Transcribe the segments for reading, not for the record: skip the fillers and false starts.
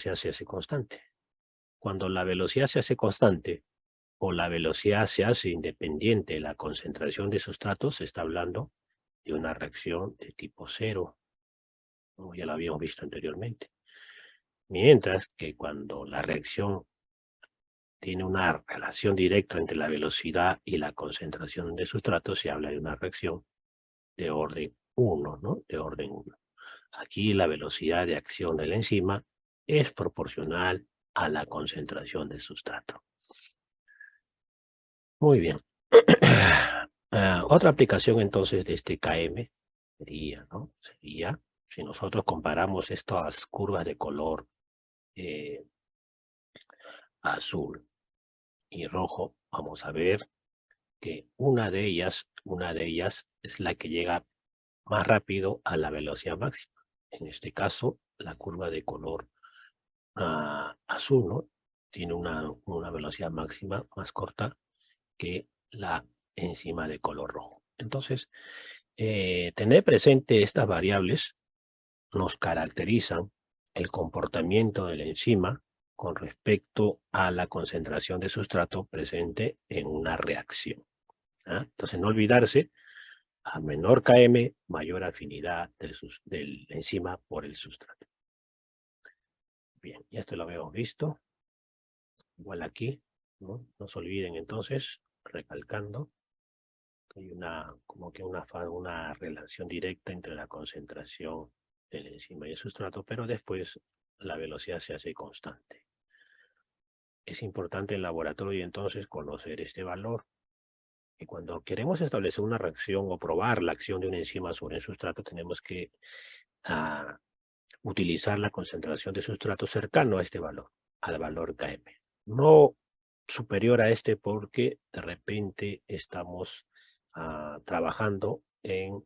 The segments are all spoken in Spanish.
se hace constante. Cuando la velocidad se hace constante o la velocidad se hace independiente de la concentración de sustratos, se está hablando de una reacción de tipo cero, como ya lo habíamos visto anteriormente. Mientras que cuando la reacción tiene una relación directa entre la velocidad y la concentración de sustratos, se habla de una reacción de orden 1, ¿no? De orden 1. Aquí la velocidad de acción de la enzima es proporcional a la concentración del sustrato. Muy bien. Otra aplicación entonces de este KM sería, ¿no? Sería, si nosotros comparamos estas curvas de color eh, azul y rojo, vamos a ver que una de ellas es la que llega más rápido a la velocidad máxima. En este caso, la curva de color azul, ¿no? Tiene una velocidad máxima más corta que la enzima de color rojo. Entonces, tener presente estas variables nos caracterizan el comportamiento de la enzima con respecto a la concentración de sustrato presente en una reacción. Entonces, no olvidarse, a menor Km, mayor afinidad de la enzima por el sustrato. Bien, ya esto lo habíamos visto. Igual aquí, ¿no? No se olviden entonces, recalcando, que hay como que una relación directa entre la concentración de la enzima y el sustrato, pero después la velocidad se hace constante. Es importante en el laboratorio entonces conocer este valor. Y cuando queremos establecer una reacción o probar la acción de una enzima sobre el sustrato, tenemos que ah, utilizar la concentración de sustrato cercano a este valor, al valor Km. No superior a este porque de repente estamos trabajando en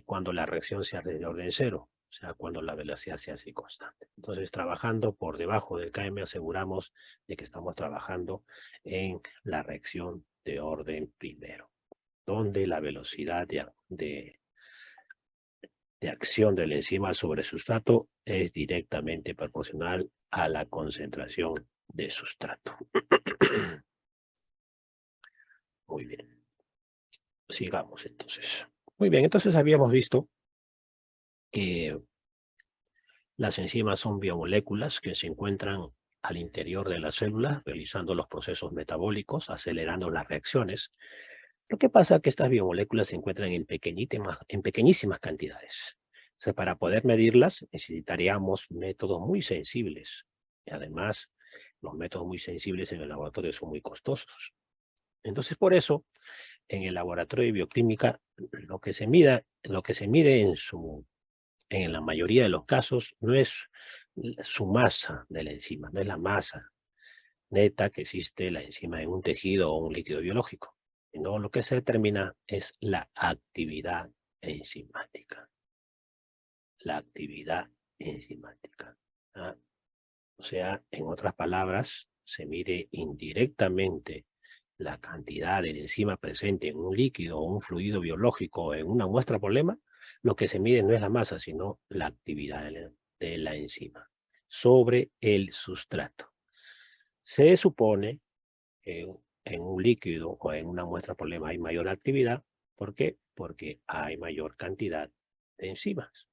cuando la reacción se hace de orden cero, o sea, cuando la velocidad se hace constante. Entonces, trabajando por debajo del Km, aseguramos de que estamos trabajando en la reacción de orden primero, donde la velocidad de acción de la enzima sobre el sustrato es directamente proporcional a la concentración de sustrato. Muy bien. Sigamos entonces. Muy bien, entonces habíamos visto que las enzimas son biomoléculas que se encuentran al interior de la célula realizando los procesos metabólicos, acelerando las reacciones. Lo que pasa es que estas biomoléculas se encuentran en pequeñísimas cantidades. O sea, para poder medirlas necesitaríamos métodos muy sensibles. Y además, los métodos muy sensibles en el laboratorio son muy costosos. Entonces, por eso, en el laboratorio de bioquímica, lo que se mide en la mayoría de los casos, no es su masa de la enzima, no es la masa neta que existe la enzima en un tejido o un líquido biológico, sino lo que se determina es la actividad enzimática. La actividad enzimática. ¿Ah? O sea, en otras palabras, se mide indirectamente la cantidad de enzima presente en un líquido o un fluido biológico o en una muestra problema. Lo que se mide no es la masa, sino la actividad de la enzima sobre el sustrato. Se supone que en un líquido o en una muestra problema hay mayor actividad. ¿Por qué? Porque hay mayor cantidad de enzimas.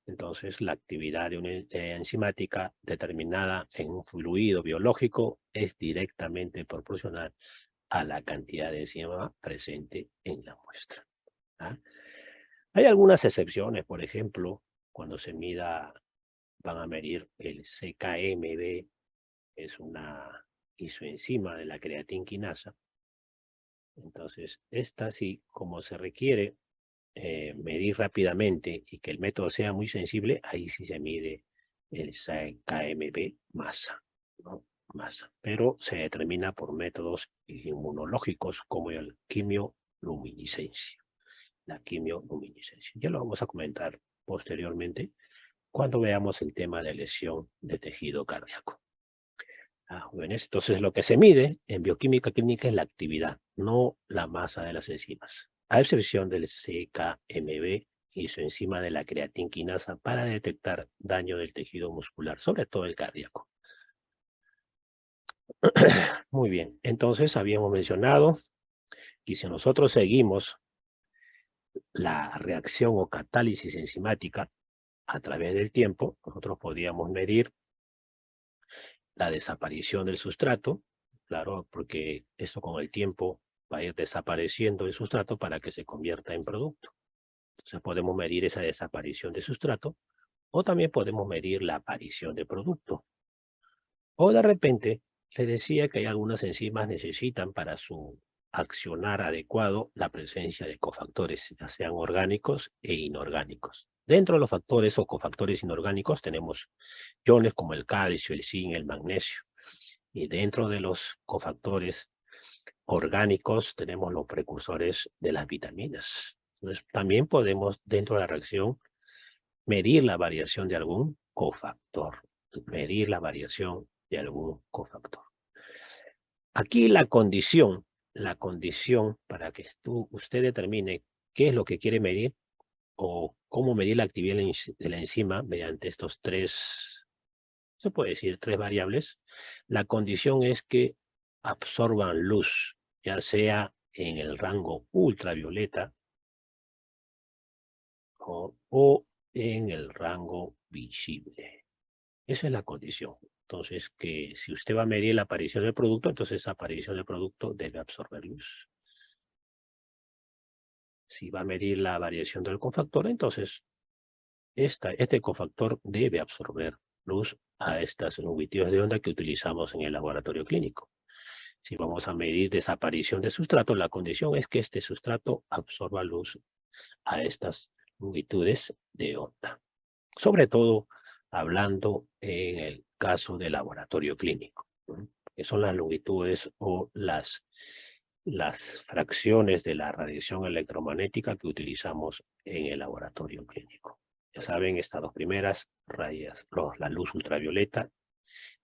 Entonces, la actividad de una enzimática determinada en un fluido biológico es directamente proporcional a la cantidad de enzima presente en la muestra. ¿Ah? Hay algunas excepciones, por ejemplo, cuando van a medir el CKMB, es una isoenzima de la creatinquinasa. Entonces, esta sí, como se requiere medir rápidamente y que el método sea muy sensible, ahí sí se mide el KMB masa, ¿no? Masa. Pero se determina por métodos inmunológicos como el quimioluminiscencia. La quimioluminiscencia. Ya lo vamos a comentar posteriormente cuando veamos el tema de lesión de tejido cardíaco. Bueno, entonces lo que se mide en bioquímica clínica es la actividad, no la masa de las enzimas, a excepción del CKMB, y su enzima de la creatinquinasa para detectar daño del tejido muscular, sobre todo el cardíaco. Muy bien, entonces habíamos mencionado que si nosotros seguimos la reacción o catálisis enzimática a través del tiempo, nosotros podríamos medir la desaparición del sustrato, claro, porque esto con el tiempo va a ir desapareciendo el sustrato para que se convierta en producto. Entonces podemos medir esa desaparición de sustrato o también podemos medir la aparición de producto. O de repente, le decía que hay algunas enzimas necesitan para su accionar adecuado la presencia de cofactores, ya sean orgánicos e inorgánicos. Dentro de los factores o cofactores inorgánicos tenemos iones como el calcio, el zinc, el magnesio. Y dentro de los cofactores orgánicos tenemos los precursores de las vitaminas. Entonces, también podemos, dentro de la reacción, medir la variación de algún cofactor. Medir la variación de algún cofactor. Aquí la condición para que usted determine qué es lo que quiere medir o cómo medir la actividad de la enzima mediante estos tres, se puede decir, tres variables. La condición es que absorban luz, ya sea en el rango ultravioleta o en el rango visible. Esa es la condición. Entonces, que si usted va a medir la aparición del producto, entonces esa aparición del producto debe absorber luz. Si va a medir la variación del cofactor, entonces este cofactor debe absorber luz a estas longitudes de onda que utilizamos en el laboratorio clínico. Si vamos a medir desaparición de sustrato, la condición es que este sustrato absorba luz a estas longitudes de onda. Sobre todo hablando en el caso del laboratorio clínico, ¿no? Que son las longitudes o las fracciones de la radiación electromagnética que utilizamos en el laboratorio clínico. Ya saben, estas dos primeras rayas, la luz ultravioleta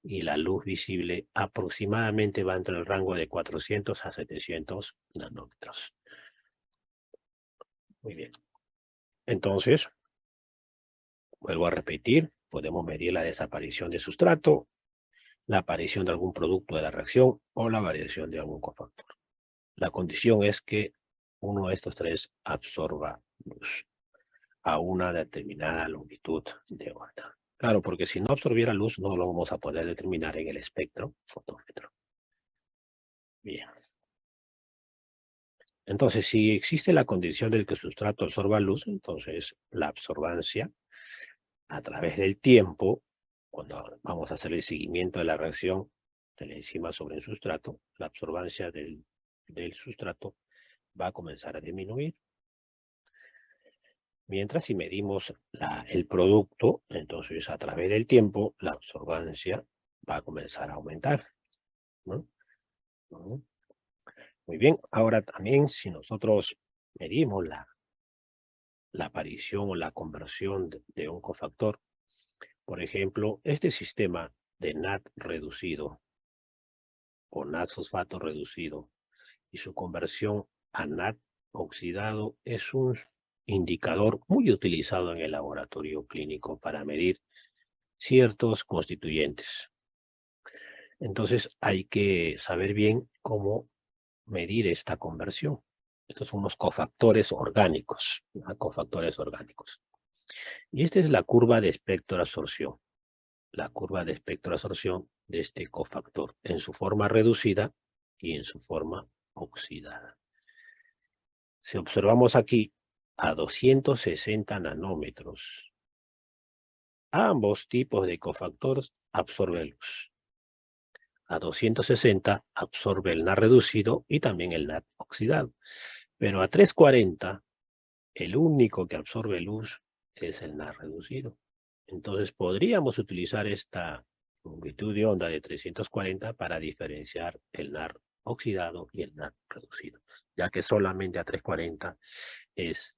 y la luz visible, aproximadamente va entre el rango de 400 a 700 nanómetros. Muy bien. Entonces, vuelvo a repetir, podemos medir la desaparición de sustrato, la aparición de algún producto de la reacción o la variación de algún cofactor. La condición es que uno de estos tres absorba luz a una determinada longitud de onda. Claro, porque si no absorbiera luz no lo vamos a poder determinar en el espectro fotómetro. Bien. Entonces, si existe la condición de que el sustrato absorba luz, entonces la absorbancia a través del tiempo, cuando vamos a hacer el seguimiento de la reacción de la enzima sobre el sustrato, la absorbancia del sustrato va a comenzar a disminuir. Mientras si medimos el producto, entonces a través del tiempo la absorbancia va a comenzar a aumentar, ¿no? ¿No? Muy bien, ahora también si nosotros medimos la aparición o la conversión de un cofactor, por ejemplo, este sistema de NAD reducido o NAD fosfato reducido y su conversión a NAD oxidado es un indicador muy utilizado en el laboratorio clínico para medir ciertos constituyentes. Entonces hay que saber bien cómo medir esta conversión. Estos son los cofactores orgánicos, ¿no? Cofactores orgánicos. Y esta es la curva de espectroabsorción. La curva de espectroabsorción de este cofactor en su forma reducida y en su forma oxidada. Si observamos aquí a 260 nanómetros, ambos tipos de cofactores absorben luz. A 260 absorbe el NAD reducido y también el NAD oxidado. Pero a 340, el único que absorbe luz es el NAD reducido. Entonces podríamos utilizar esta longitud de onda de 340 para diferenciar el NAD oxidado y el NAD reducido, ya que solamente a 340 es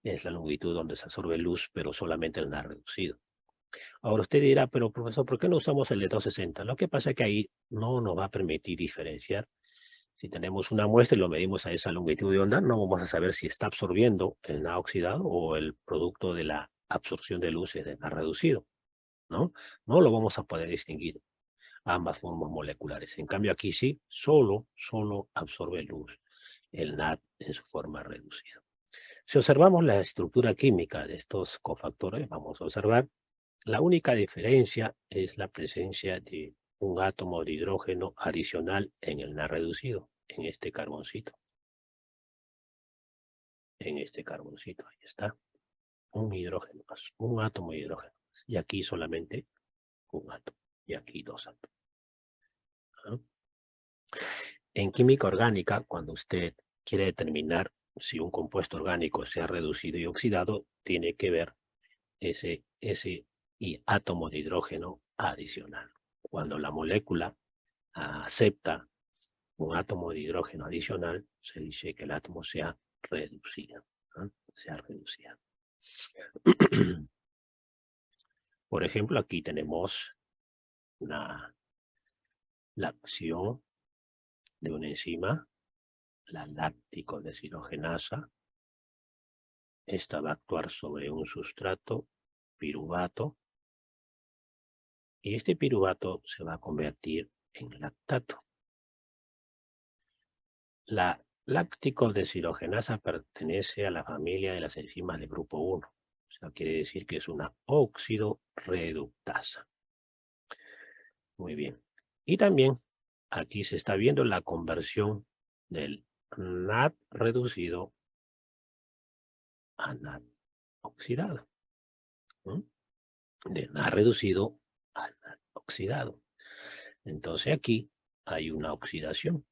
la longitud donde se absorbe luz, pero solamente el NAD reducido. Ahora usted dirá, pero profesor, ¿por qué no usamos el de 260? Lo que pasa es que ahí no nos va a permitir diferenciar Si tenemos una muestra y lo medimos a esa longitud de onda, no vamos a saber si está absorbiendo el NaO oxidado o el producto de la absorción de luz es de NaO reducido, ¿no? No lo vamos a poder distinguir ambas formas moleculares. En cambio aquí sí, solo absorbe luz el NaD en su forma reducida. Si observamos la estructura química de estos cofactores, vamos a observar la única diferencia es la presencia de un átomo de hidrógeno adicional en el NaD reducido, en este carboncito. En este carboncito, ahí está. Un hidrógeno más, un átomo de hidrógeno más. Y aquí solamente un átomo. Y aquí dos átomos. ¿Ah? En química orgánica, cuando usted quiere determinar si un compuesto orgánico se ha reducido y oxidado, tiene que ver ese átomo de hidrógeno adicional. Cuando la molécula acepta un átomo de hidrógeno adicional, se dice que el átomo se ha reducido. ¿No? Se ha reducido. Por ejemplo, aquí tenemos la acción de una enzima, la láctico deshidrogenasa. Esta va a actuar sobre un sustrato piruvato y este piruvato se va a convertir en lactato. La láctico deshidrogenasa pertenece a la familia de las enzimas del grupo 1. O sea, quiere decir que es una óxido reductasa. Muy bien. Y también aquí se está viendo la conversión del NaD reducido a NaD oxidado. ¿No? De NaD reducido a NaD oxidado. Entonces aquí hay una oxidación.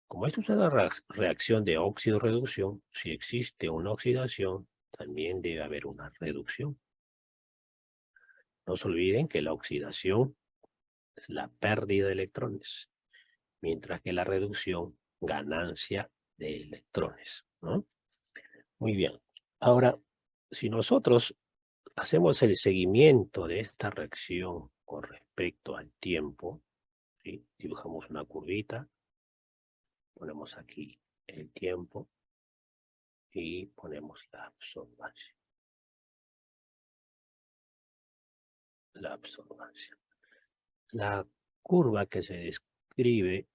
Como esto es una reacción de óxido-reducción, si existe una oxidación, también debe haber una reducción. No se olviden que la oxidación es la pérdida de electrones, mientras que la reducción, ganancia de electrones, ¿no? Muy bien. Ahora, si nosotros hacemos el seguimiento de esta reacción con respecto al tiempo, ¿sí? Dibujamos una curvita, ponemos aquí el tiempo y ponemos la absorbancia. La absorbancia. La curva que se describe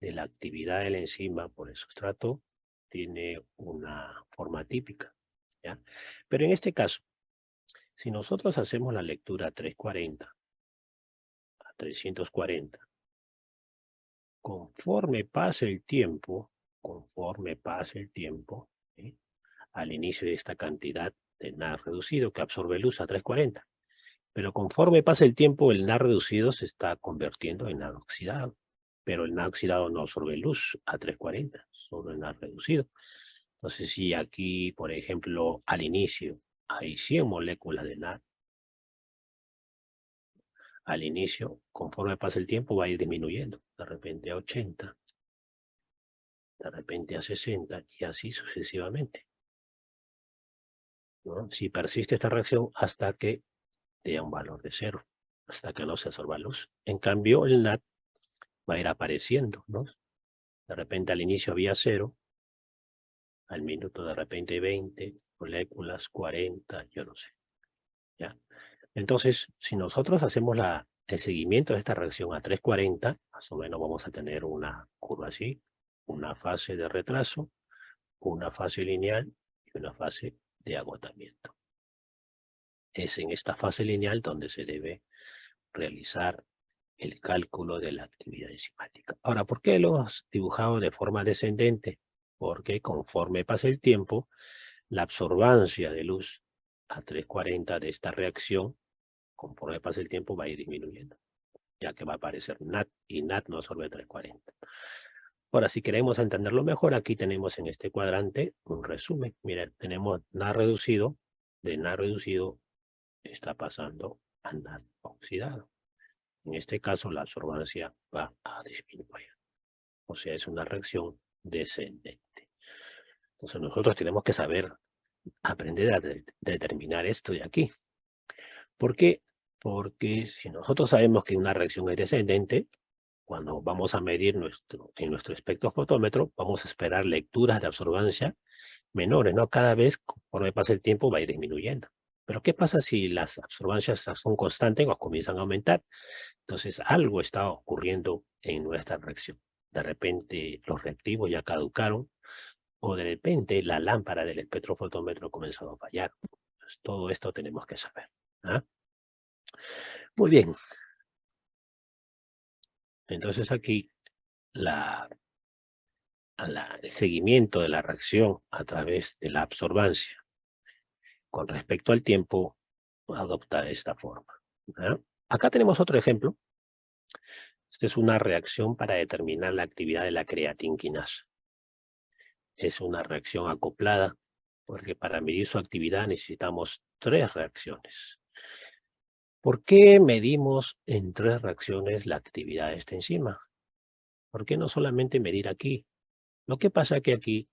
de la actividad de la enzima por el sustrato tiene una forma típica, ¿ya? Pero en este caso, si nosotros hacemos la lectura a 340, a 340, conforme pase el tiempo, ¿sí? Al inicio de esta cantidad de NaD reducido que absorbe luz a 340, pero conforme pasa el tiempo, el NaD reducido se está convirtiendo en NaD oxidado. Pero el NaD oxidado no absorbe luz a 340, solo el NaD reducido. Entonces, si aquí, por ejemplo, al inicio hay 100 moléculas de NaD, al inicio, conforme pasa el tiempo, va a ir disminuyendo. De repente a 80, de repente a 60 y así sucesivamente, ¿no? Si persiste esta reacción hasta que dé un valor de 0, hasta que no se absorba luz. En cambio, el NaD va a ir apareciendo, ¿no? De repente al inicio había 0, al minuto de repente 20 moléculas, 40, yo no sé, ¿ya? Entonces, si nosotros hacemos el seguimiento de esta reacción a 340, más o menos vamos a tener una curva así, una fase de retraso, una fase lineal y una fase de agotamiento. Es en esta fase lineal donde se debe realizar el cálculo de la actividad enzimática. Ahora, ¿por qué lo hemos dibujado de forma descendente? Porque conforme pasa el tiempo, la absorbancia de luz a 340 de esta reacción, conforme pasa el tiempo, va a ir disminuyendo, ya que va a aparecer NaD y NaD no absorbe 340. Ahora, si queremos entenderlo mejor, aquí tenemos en este cuadrante un resumen. Miren, tenemos NaD reducido, de NaD reducido está pasando a NaD oxidado. En este caso, la absorbancia va a disminuir. O sea, es una reacción descendente. Entonces, nosotros tenemos que saber, aprender a determinar esto de aquí. ¿Por qué? Porque si nosotros sabemos que una reacción es descendente, cuando vamos a medir en nuestro espectrofotómetro, vamos a esperar lecturas de absorbancia menores, ¿no? Cada vez, conforme pasa el tiempo, va a ir disminuyendo. Pero ¿qué pasa si las absorbancias son constantes o comienzan a aumentar? Entonces, algo está ocurriendo en nuestra reacción. De repente, los reactivos ya caducaron, o de repente la lámpara del espectrofotómetro ha comenzado a fallar. Pues, todo esto tenemos que saber. ¿Ah? Muy bien. Entonces aquí el seguimiento de la reacción a través de la absorbancia con respecto al tiempo adopta esta forma. ¿Ah? Acá tenemos otro ejemplo. Esta es una reacción para determinar la actividad de la creatinquinasa. Es una reacción acoplada porque para medir su actividad necesitamos 3 reacciones. ¿Por qué medimos en 3 reacciones la actividad de esta enzima? ¿Por qué no solamente medir aquí? Lo que pasa es que aquí,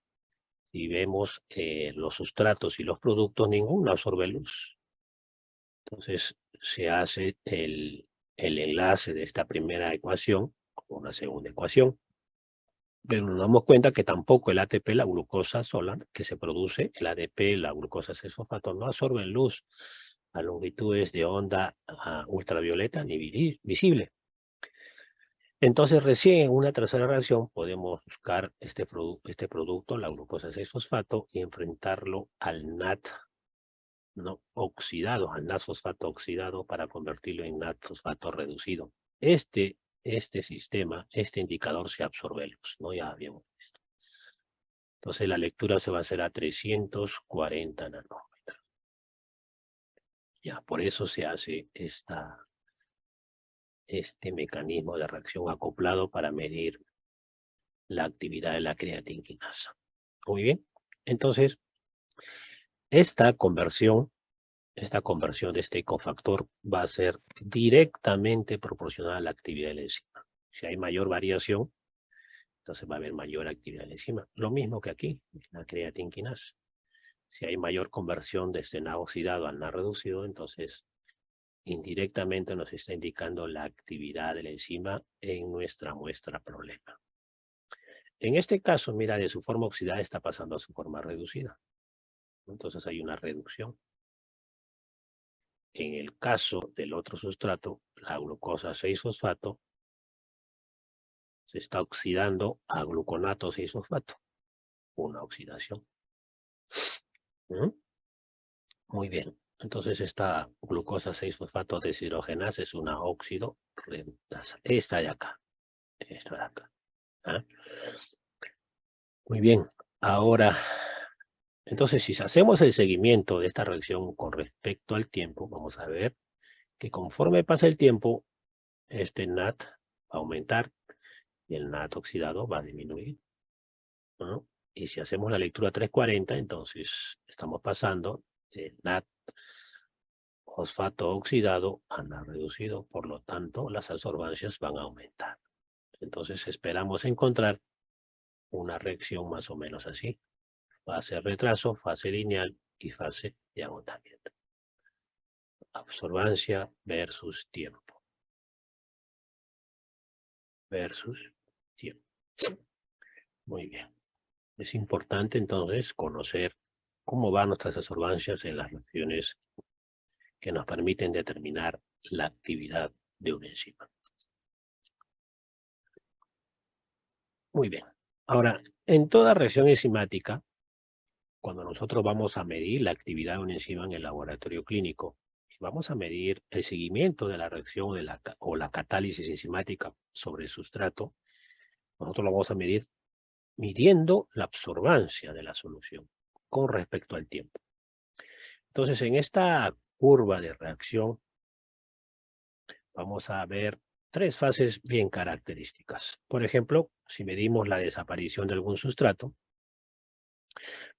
si vemos los sustratos y los productos, ninguno absorbe luz. Entonces se hace el enlace de esta primera ecuación con una segunda ecuación. Pero nos damos cuenta que tampoco el ATP, la glucosa sola que se produce, el ADP, la glucosa 6-fosfato, no absorben luz a longitudes de onda ultravioleta ni visible. Entonces, recién en una tercera reacción podemos buscar este producto, la glucosa 6-fosfato, y enfrentarlo al NAT, ¿no? Oxidado, al NAT fosfato oxidado para convertirlo en NAT fosfato reducido. Este sistema, este indicador se absorbe luz, ¿no? Ya habíamos visto. Entonces la lectura se va a hacer a 340 nanómetros. Ya, por eso se hace este mecanismo de reacción acoplado para medir la actividad de la creatinquinasa. Muy bien. Entonces, esta conversión de este cofactor va a ser directamente proporcional a la actividad de la enzima. Si hay mayor variación, entonces va a haber mayor actividad de la enzima. Lo mismo que aquí, la creatinquinasa. Si hay mayor conversión de este NA oxidado al NA reducido, entonces indirectamente nos está indicando la actividad de la enzima en nuestra muestra problema. En este caso, mira, de su forma oxidada está pasando a su forma reducida. Entonces hay una reducción. En el caso del otro sustrato, la glucosa 6-fosfato se está oxidando a gluconato 6-fosfato. Una oxidación. ¿Mm? Muy bien. Entonces esta glucosa 6-fosfato deshidrogenasa es una óxido reductasa. Esta de acá. Esta de acá. ¿Ah? Muy bien. Ahora, entonces si hacemos el seguimiento de esta reacción con respecto al tiempo, vamos a ver que conforme pasa el tiempo, este NAT va a aumentar y el NAT oxidado va a disminuir, ¿no? Y si hacemos la lectura 340, entonces estamos pasando de NAT fosfato oxidado a NAT reducido, por lo tanto las absorbancias van a aumentar. Entonces esperamos encontrar una reacción más o menos así. Fase de retraso, fase lineal y fase de agotamiento. Absorbancia versus tiempo. Versus tiempo. Muy bien. Es importante entonces conocer cómo van nuestras absorbancias en las reacciones que nos permiten determinar la actividad de una enzima. Muy bien. Ahora, en toda reacción enzimática, cuando nosotros vamos a medir la actividad de una enzima en el laboratorio clínico, vamos a medir el seguimiento de la reacción o la catálisis enzimática sobre el sustrato, nosotros lo vamos a medir midiendo la absorbancia de la solución con respecto al tiempo. Entonces, en esta curva de reacción, vamos a ver 3 fases bien características. Por ejemplo, si medimos la desaparición de algún sustrato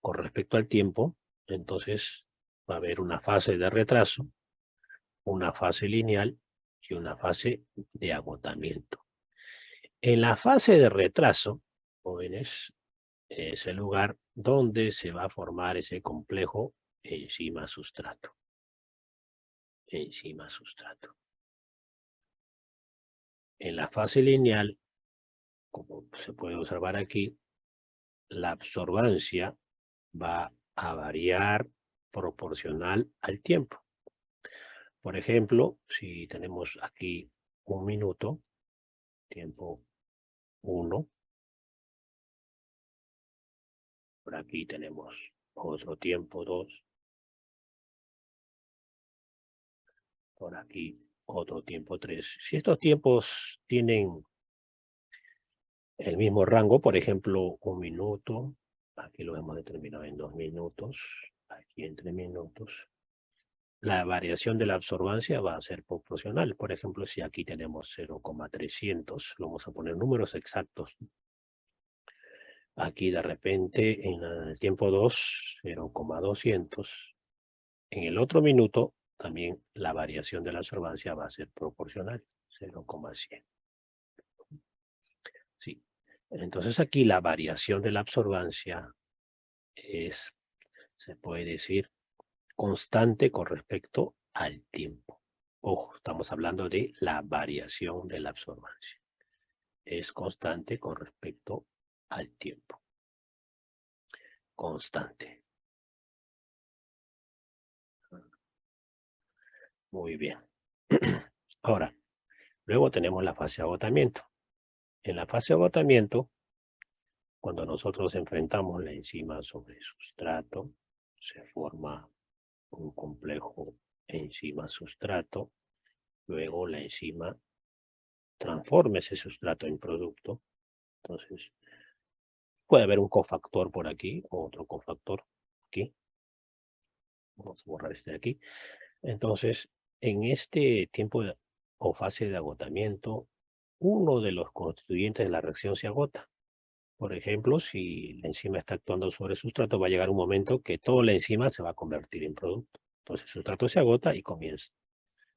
con respecto al tiempo, entonces va a haber una fase de retraso, una fase lineal y una fase de agotamiento. En la fase de retraso, jóvenes, es el lugar donde se va a formar ese complejo enzima-sustrato. Enzima-sustrato. En la fase lineal, como se puede observar aquí, la absorbancia va a variar proporcional al tiempo. Por ejemplo, si tenemos aquí 1 minuto, tiempo 1, por aquí tenemos otro tiempo 2, por aquí otro tiempo 3. Si estos tiempos tienen el mismo rango, por ejemplo, 1 minuto, aquí lo hemos determinado en 2 minutos, aquí en 3 minutos, la variación de la absorbancia va a ser proporcional. Por ejemplo, si aquí tenemos 0,300, vamos a poner números exactos. Aquí de repente en el tiempo 2, 0,200. En el otro minuto, también la variación de la absorbancia va a ser proporcional, 0,100. Sí. Entonces aquí la variación de la absorbancia es, se puede decir, constante con respecto al tiempo. Ojo, estamos hablando de la variación de la absorbancia. Es constante con respecto al tiempo. Constante. Muy bien. Ahora, luego tenemos la fase de agotamiento. En la fase de agotamiento, cuando nosotros enfrentamos la enzima sobre el sustrato, se forma un complejo enzima-sustrato. Luego la enzima transforma ese sustrato en producto. Entonces, puede haber un cofactor por aquí, otro cofactor aquí. Vamos a borrar este de aquí. Entonces, en este tiempo o fase de agotamiento, uno de los constituyentes de la reacción se agota. Por ejemplo, si la enzima está actuando sobre el sustrato, va a llegar un momento que toda la enzima se va a convertir en producto. Entonces, el sustrato se agota y comienza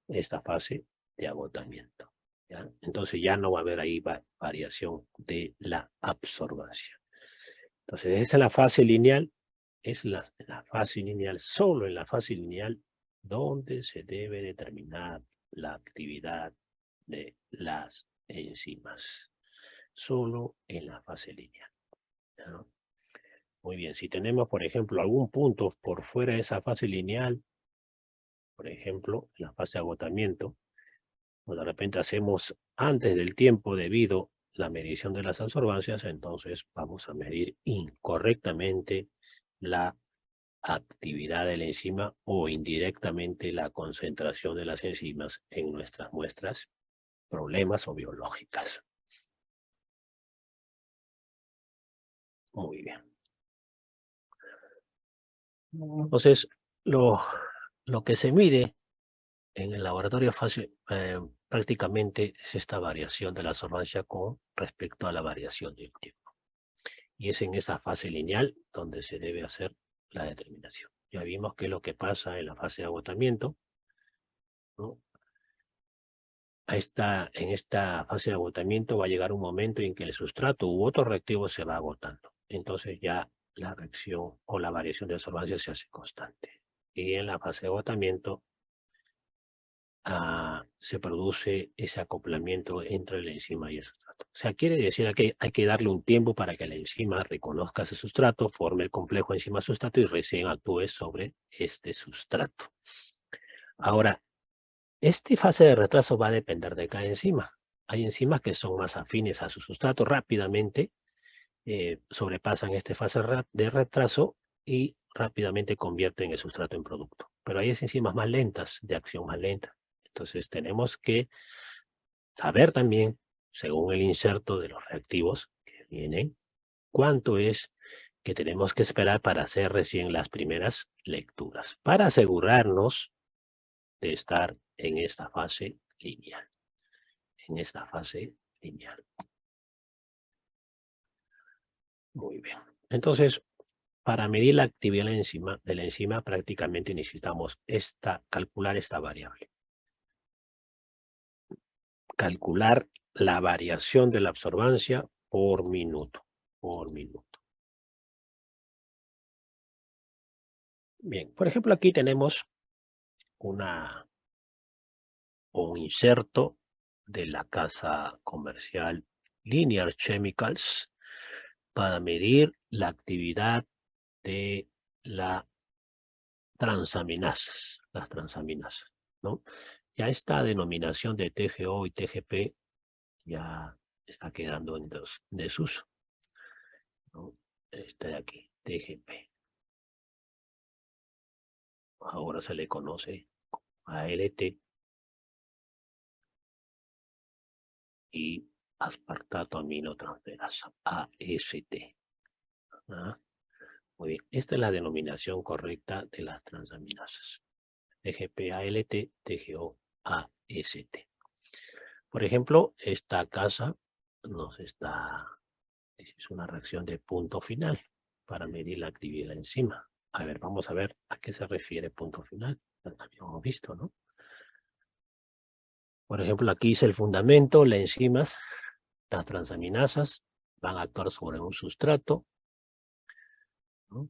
esta fase de agotamiento. ¿Ya? Entonces, ya no va a haber ahí variación de la absorbancia. Entonces, esa es la fase lineal, es la fase lineal, solo en la fase lineal, donde se debe determinar la actividad de las enzimas. Solo en la fase lineal. ¿Ya? Muy bien, si tenemos, por ejemplo, algún punto por fuera de esa fase lineal, por ejemplo, la fase de agotamiento, o de repente hacemos antes del tiempo debido la medición de las absorbancias, entonces vamos a medir incorrectamente la actividad de la enzima o indirectamente la concentración de las enzimas en nuestras muestras, problemas o biológicas. Muy bien. Entonces, lo que se mide en el laboratorio fácil, prácticamente es esta variación de la absorbancia con respecto a la variación del tiempo. Y es en esa fase lineal donde se debe hacer la determinación. Ya vimos qué es lo que pasa en la fase de agotamiento, ¿no? En esta fase de agotamiento va a llegar un momento en que el sustrato u otro reactivo se va agotando. Entonces ya la reacción o la variación de absorbancia se hace constante. Y en la fase de agotamiento se produce ese acoplamiento entre la enzima y el sustrato. O sea, quiere decir que hay que darle un tiempo para que la enzima reconozca ese sustrato, forme el complejo enzima-sustrato y recién actúe sobre este sustrato. Ahora, esta fase de retraso va a depender de cada enzima. Hay enzimas que son más afines a su sustrato, rápidamente sobrepasan esta fase de retraso y rápidamente convierten el sustrato en producto. Pero hay enzimas más lentas, de acción más lenta. Entonces tenemos que saber también, según el inserto de los reactivos que vienen, cuánto es que tenemos que esperar para hacer recién las primeras lecturas, para asegurarnos de estar en esta fase lineal. En esta fase lineal. Muy bien. Entonces, para medir la actividad de la enzima prácticamente necesitamos calcular esta variable. Calcular la variación de la absorbancia por minuto. Por minuto. Bien, por ejemplo, aquí tenemos un inserto de la casa comercial Linear Chemicals para medir la actividad de la las transaminasas, ¿no? Ya esta denominación de TGO y TGP ya está quedando en desuso, ¿no? Este de aquí, TGP. Ahora se le conoce ALT y aspartato aminotransferasa, AST. ¿Ah? Muy bien, esta es la denominación correcta de las transaminasas. TGP-ALT, TGO-AST. Por ejemplo, esta casa es una reacción de punto final para medir la actividad enzima. A ver, vamos a ver a qué se refiere punto final. Ya lo habíamos visto, ¿no? Por ejemplo, aquí dice el fundamento, las enzimas, las transaminasas van a actuar sobre un sustrato, ¿no?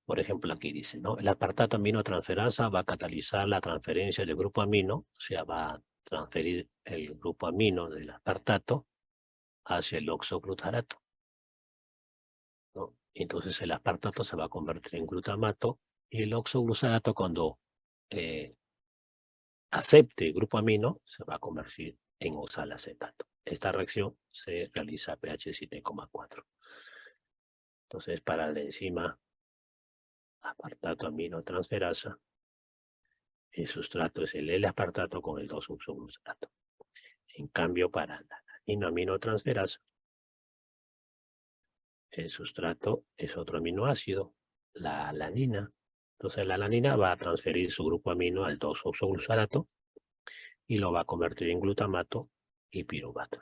Por ejemplo, aquí dice, ¿no? El aspartato aminotransferasa va a catalizar la transferencia del grupo amino, o sea, va a transferir el grupo amino del aspartato hacia el oxoglutarato, ¿no? Entonces el aspartato se va a convertir en glutamato y el oxoglutarato cuando acepte el grupo amino se va a convertir en oxalacetato. Esta reacción se realiza a pH 7,4. Entonces para la enzima aspartato aminotransferasa, el sustrato es el L-aspartato con el 2-oxoglutarato. En cambio, para la aminotransferasa, el sustrato es otro aminoácido, la alanina. Entonces la alanina va a transferir su grupo amino al 2-oxoglutarato y lo va a convertir en glutamato y piruvato.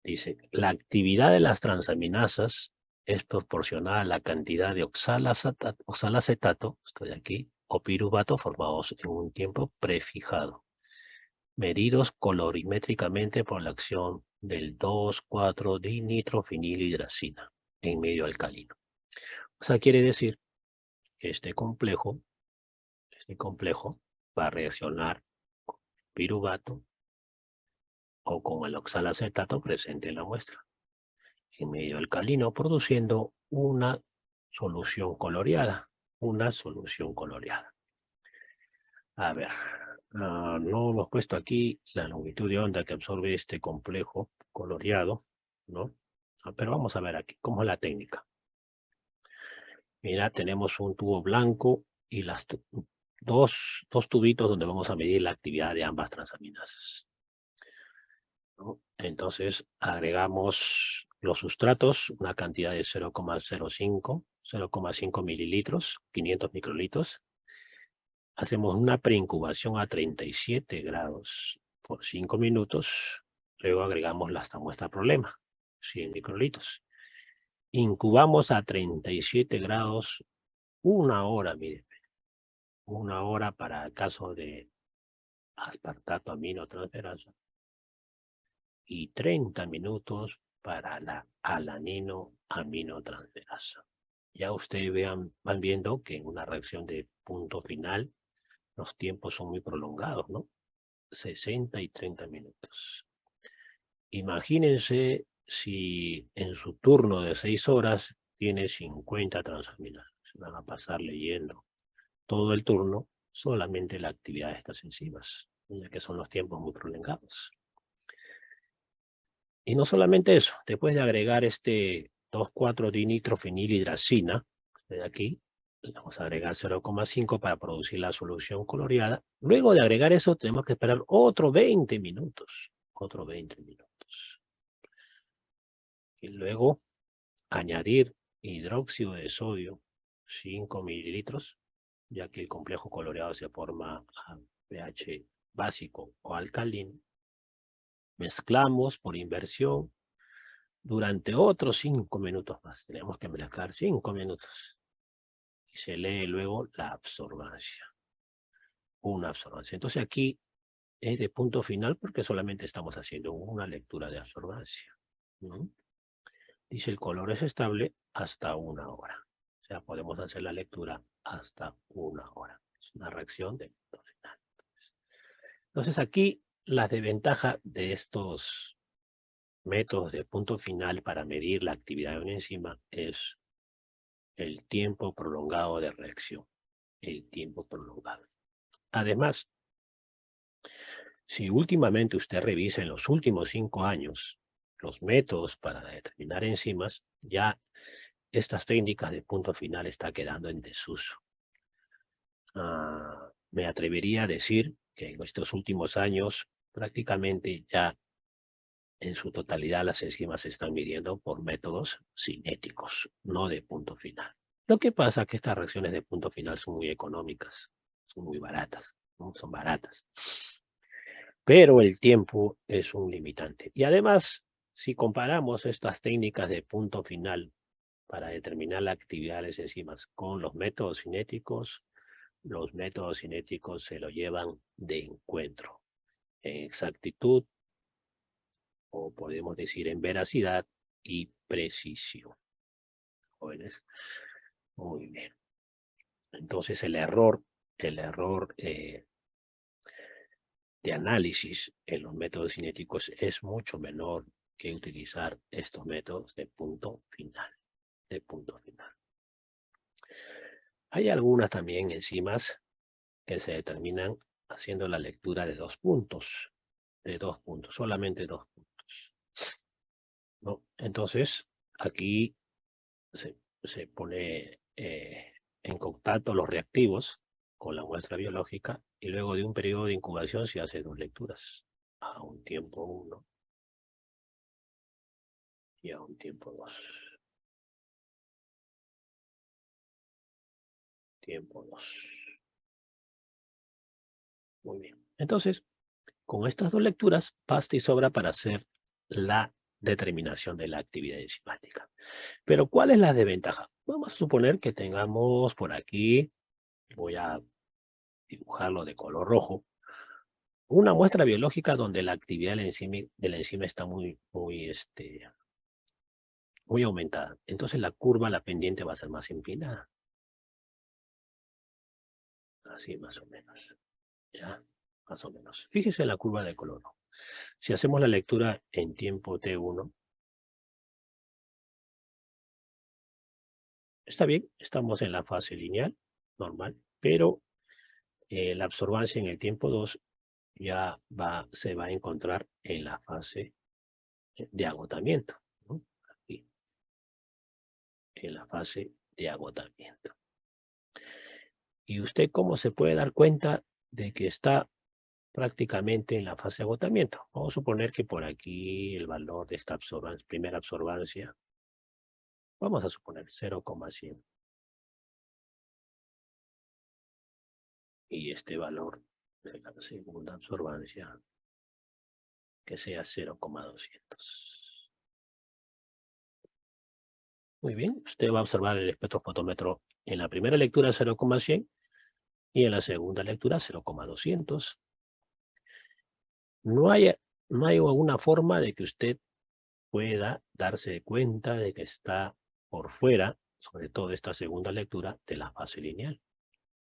Dice, la actividad de las transaminasas es proporcional a la cantidad de oxalacetato, estoy aquí, o piruvato formados en un tiempo prefijado, medidos colorimétricamente por la acción del 2,4-dinitrofinilhidracina en medio alcalino. O sea, quiere decir que este complejo va a reaccionar con piruvato o con el oxalacetato presente en la muestra en medio alcalino, produciendo una solución coloreada. Una solución coloreada. A ver, no hemos puesto aquí la longitud de onda que absorbe este complejo coloreado, ¿no? Pero vamos a ver aquí cómo es la técnica. Mira, tenemos un tubo blanco y dos tubitos donde vamos a medir la actividad de ambas transaminasas, ¿no? Entonces agregamos los sustratos, una cantidad de 0,05 mililitros, 500 microlitros. Hacemos una preincubación a 37 grados por 5 minutos. Luego agregamos la muestra problema, 100 microlitros. Incubamos a 37 grados una hora, miren. Una hora para el caso de aspartato aminotransferasa y 30 minutos para la alanino aminotransferasa. Ya ustedes van viendo que en una reacción de punto final los tiempos son muy prolongados, ¿no? 60 y 30 minutos. Imagínense si en su turno de 6 horas tiene 50 transaminasas. Van a pasar leyendo todo el turno solamente la actividad de estas enzimas, ya que son los tiempos muy prolongados. Y no solamente eso, después de agregar este 2,4-dinitrofinilhidracina, de aquí, le vamos a agregar 0,5 para producir la solución coloreada. Luego de agregar eso, tenemos que esperar otros 20 minutos. Otros 20 minutos. Y luego añadir hidróxido de sodio, 5 mililitros, ya que el complejo coloreado se forma a pH básico o alcalino. Mezclamos por inversión durante otros 5 minutos más. Tenemos que mezclar 5 minutos. Y se lee luego la absorbancia. Una absorbancia. Entonces aquí es de punto final porque solamente estamos haciendo una lectura de absorbancia, ¿no? Dice el color es estable hasta 1 hora. O sea, podemos hacer la lectura hasta 1 hora. Es una reacción de punto final. Entonces aquí la desventaja de estos métodos de punto final para medir la actividad de una enzima es el tiempo prolongado de reacción, el tiempo prolongado. Además, si últimamente usted revisa en los últimos 5 años los métodos para determinar enzimas, ya estas técnicas de punto final están quedando en desuso. Me atrevería a decir que en estos últimos años prácticamente ya en su totalidad las enzimas se están midiendo por métodos cinéticos, no de punto final. Lo que pasa es que estas reacciones de punto final son muy económicas, son muy baratas, ¿no? Son baratas. Pero el tiempo es un limitante. Y además, si comparamos estas técnicas de punto final para determinar la actividad de las enzimas con los métodos cinéticos se lo llevan de encuentro en exactitud, o podemos decir en veracidad y precisión. Jóvenes, muy bien. Entonces el error de análisis en los métodos cinéticos es mucho menor que utilizar estos métodos de punto final, de punto final. Hay algunas también enzimas que se determinan haciendo la lectura de 2 puntos, solamente 2 puntos, ¿no? Entonces, aquí se pone en contacto los reactivos con la muestra biológica y luego de un periodo de incubación se hacen 2 lecturas, a un tiempo 1 y a un tiempo 2. Tiempo 2. Muy bien. Entonces, con estas 2 lecturas, basta y sobra para hacer la determinación de la actividad enzimática. Pero, ¿cuál es la desventaja? Vamos a suponer que tengamos por aquí, voy a dibujarlo de color rojo, una muestra biológica donde la actividad de la enzima está muy aumentada. Entonces la curva, la pendiente va a ser más empinada. Así más o menos. Ya, más o menos. Fíjese en la curva de color rojo. Si hacemos la lectura en tiempo T1, está bien, estamos en la fase lineal, normal, pero la absorbancia en el tiempo 2 ya se va a encontrar en la fase de agotamiento, ¿no? Aquí, en la fase de agotamiento. ¿Y usted cómo se puede dar cuenta de que está prácticamente en la fase de agotamiento? Vamos a suponer que por aquí el valor de esta primera absorbancia, vamos a suponer 0,100. Y este valor de la segunda absorbancia que sea 0,200. Muy bien, usted va a observar el espectrofotómetro en la primera lectura 0,100 y en la segunda lectura 0,200. No hay, no hay alguna forma de que usted pueda darse cuenta de que está por fuera, sobre todo esta segunda lectura, de la fase lineal,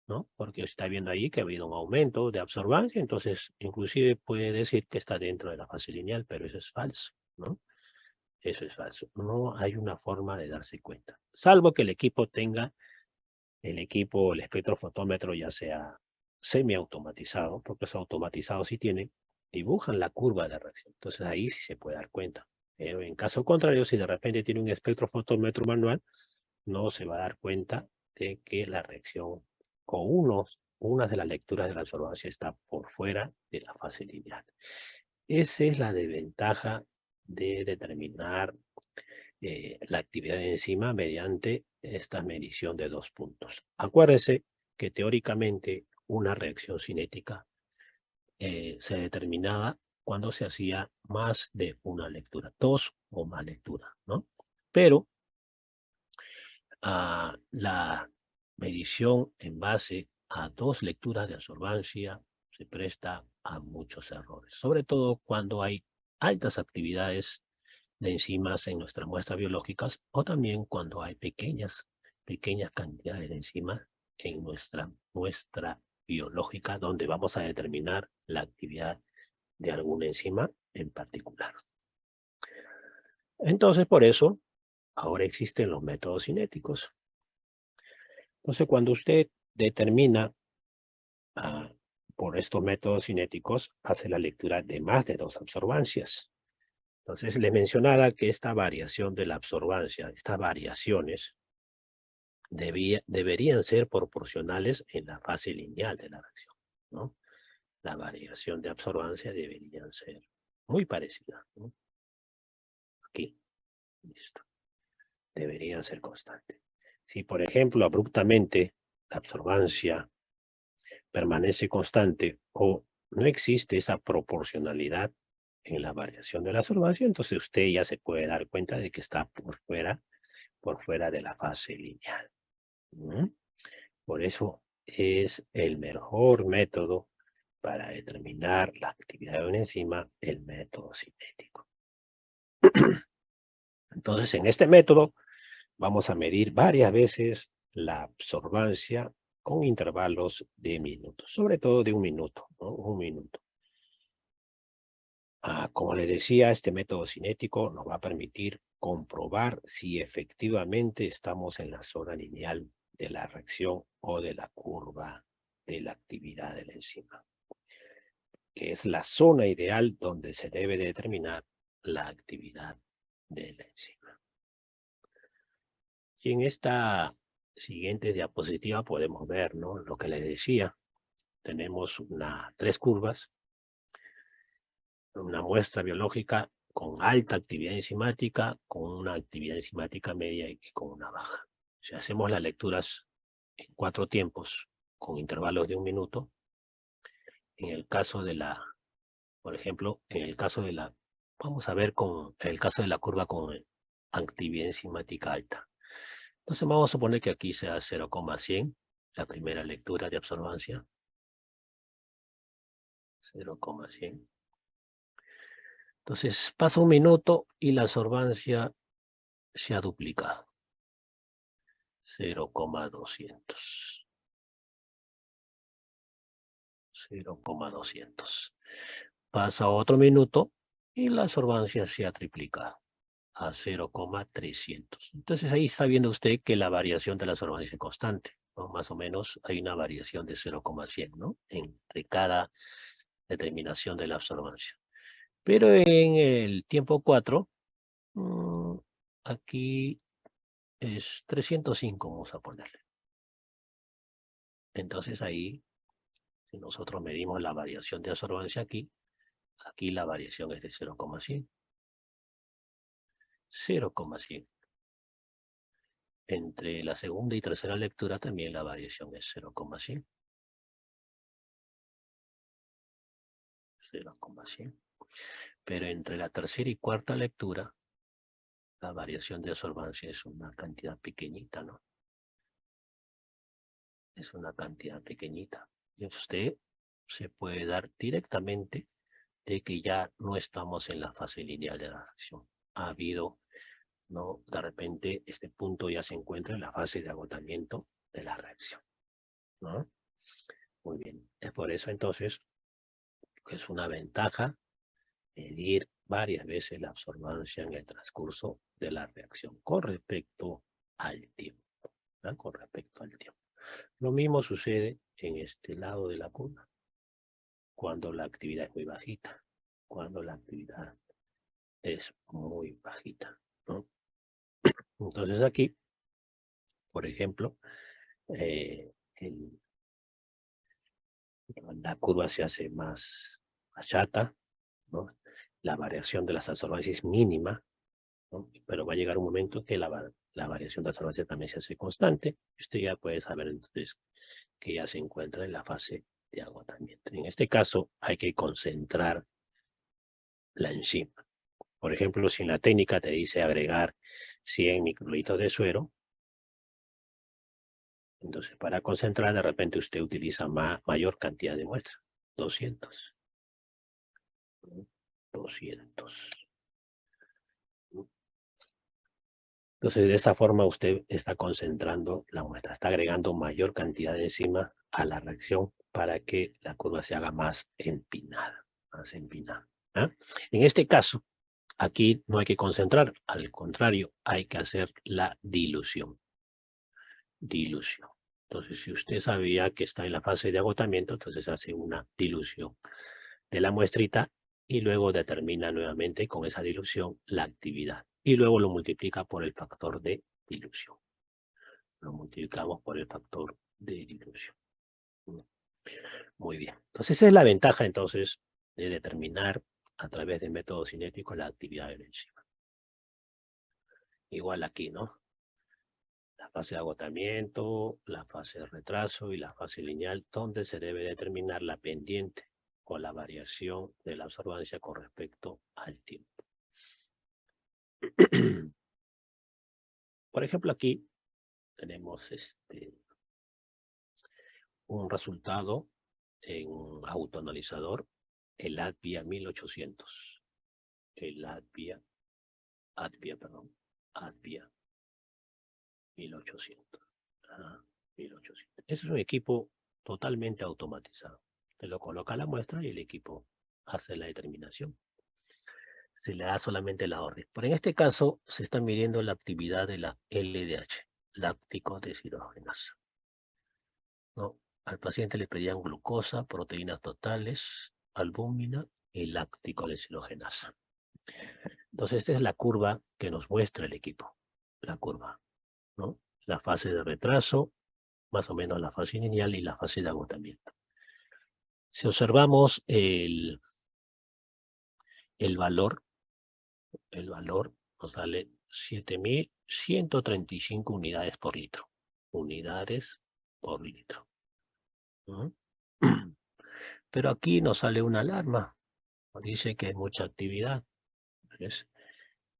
¿no? Porque está viendo ahí que ha habido un aumento de absorbancia, entonces inclusive puede decir que está dentro de la fase lineal, pero eso es falso, ¿no? Eso es falso. No hay una forma de darse cuenta, salvo que el equipo tenga, el espectrofotómetro ya sea semiautomatizado, porque los automatizados sí tienen, dibujan la curva de reacción. Entonces ahí sí se puede dar cuenta. Pero en caso contrario, si de repente tiene un espectrofotómetro manual, no se va a dar cuenta de que la reacción con una de las lecturas de la absorbancia está por fuera de la fase lineal. Esa es la desventaja de determinar la actividad de enzima mediante esta medición de 2 puntos. Acuérdese que teóricamente una reacción cinética se determinaba cuando se hacía más de una lectura, 2 o más lecturas, ¿no? Pero la medición en base a 2 lecturas de absorbancia se presta a muchos errores, sobre todo cuando hay altas actividades de enzimas en nuestras muestras biológicas o también cuando hay pequeñas cantidades de enzimas en nuestra muestra biológica donde vamos a determinar la actividad de alguna enzima en particular. Entonces, por eso, ahora existen los métodos cinéticos. Entonces, cuando usted determina por estos métodos cinéticos, hace la lectura de más de 2 absorbancias. Entonces, le mencionaba que esta variación de la absorbancia, estas variaciones, deberían ser proporcionales en la fase lineal de la reacción, ¿no? La variación de absorbancia deberían ser muy parecidas, ¿no? Aquí, listo. Deberían ser constantes. Si, por ejemplo, abruptamente la absorbancia permanece constante o no existe esa proporcionalidad en la variación de la absorbancia, entonces usted ya se puede dar cuenta de que está por fuera de la fase lineal. ¿No? Por eso es el mejor método para determinar la actividad de una enzima, el método cinético. Entonces, en este método vamos a medir varias veces la absorbancia con intervalos de minutos, sobre todo de 1 minuto, ¿no? 1 minuto. Como le decía, este método cinético nos va a permitir comprobar si efectivamente estamos en la zona lineal de la reacción o de la curva de la actividad de la enzima, que es la zona ideal donde se debe determinar la actividad de la enzima. Y en esta siguiente diapositiva podemos ver, ¿no?, lo que les decía. Tenemos 3 curvas, una muestra biológica con alta actividad enzimática, con una actividad enzimática media y con una baja. Si hacemos las lecturas en 4 tiempos con intervalos de 1 minuto, en el caso de por ejemplo, en el caso de vamos a ver con el caso de la curva con actividad enzimática alta. Entonces vamos a suponer que aquí sea 0,100, la primera lectura de absorbancia, 0,100. Entonces pasa 1 minuto y la absorbancia se ha duplicado, 0,200. 0,200. Pasa otro minuto y la absorbancia se ha triplicado a 0,300. Entonces ahí está viendo usted que la variación de la absorbancia es constante, ¿no? Más o menos hay una variación de 0,100, ¿no?, entre cada determinación de la absorbancia. Pero en el tiempo 4, aquí es 305, vamos a ponerle. Entonces ahí, si nosotros medimos la variación de absorbancia aquí la variación es de 0,100. 0,100. Entre la segunda y tercera lectura también la variación es 0,100. 0,100. Pero entre la tercera y cuarta lectura, la variación de absorbancia es una cantidad pequeñita, ¿no? Es una cantidad pequeñita. Y usted se puede dar directamente de que ya no estamos en la fase lineal de la reacción. Ha habido, ¿no?, de repente este punto ya se encuentra en la fase de agotamiento de la reacción, ¿no? Muy bien. Es por eso entonces que es una ventaja medir varias veces la absorbancia en el transcurso de la reacción con respecto al tiempo, ¿no?, con respecto al tiempo. Lo mismo sucede en este lado de la curva, cuando la actividad es muy bajita, cuando la actividad es muy bajita, ¿no? Entonces aquí, por ejemplo, eh, el- la curva se hace más chata, ¿no? La variación de las absorbancias es mínima, ¿no? Pero va a llegar un momento que la variación de absorbancia también se hace constante. Y usted ya puede saber entonces que ya se encuentra en la fase de agotamiento. En este caso hay que concentrar la enzima. Por ejemplo, si en la técnica te dice agregar 100 microlitros de suero, entonces para concentrar de repente usted utiliza mayor cantidad de muestras, 200. ¿No? 200. Entonces, de esa forma usted está concentrando la muestra, está agregando mayor cantidad de enzima a la reacción para que la curva se haga más empinada, más empinada. ¿Ah? En este caso, aquí no hay que concentrar, al contrario, hay que hacer la dilución. Dilución. Entonces, si usted sabía que está en la fase de agotamiento, entonces hace una dilución de la muestrita y luego determina nuevamente con esa dilución la actividad. Y luego lo multiplica por el factor de dilución. Lo multiplicamos por el factor de dilución. Muy bien. Entonces, esa es la ventaja, entonces, de determinar a través del método cinético la actividad de la enzima. Igual aquí, ¿no? La fase de agotamiento, la fase de retraso y la fase lineal, donde se debe determinar la pendiente o la variación de la absorbancia con respecto al tiempo. Por ejemplo, aquí tenemos un resultado en un autoanalizador, el ADVIA 1800. El ADVIA 1800. Ah, 1800. Ese es un equipo totalmente automatizado. Se lo coloca a la muestra y el equipo hace la determinación. Se le da solamente la orden. Pero en este caso se está midiendo la actividad de la LDH, láctico deshidrogenasa, ¿no? Al paciente le pedían glucosa, proteínas totales, albúmina y láctico deshidrogenasa. Entonces esta es la curva que nos muestra el equipo. La curva, ¿no? La fase de retraso, más o menos la fase lineal y la fase de agotamiento. Si observamos el valor nos sale 7.135 unidades por litro. Unidades por litro. ¿Mm? Pero aquí nos sale una alarma. Nos dice que hay mucha actividad. ¿Ves?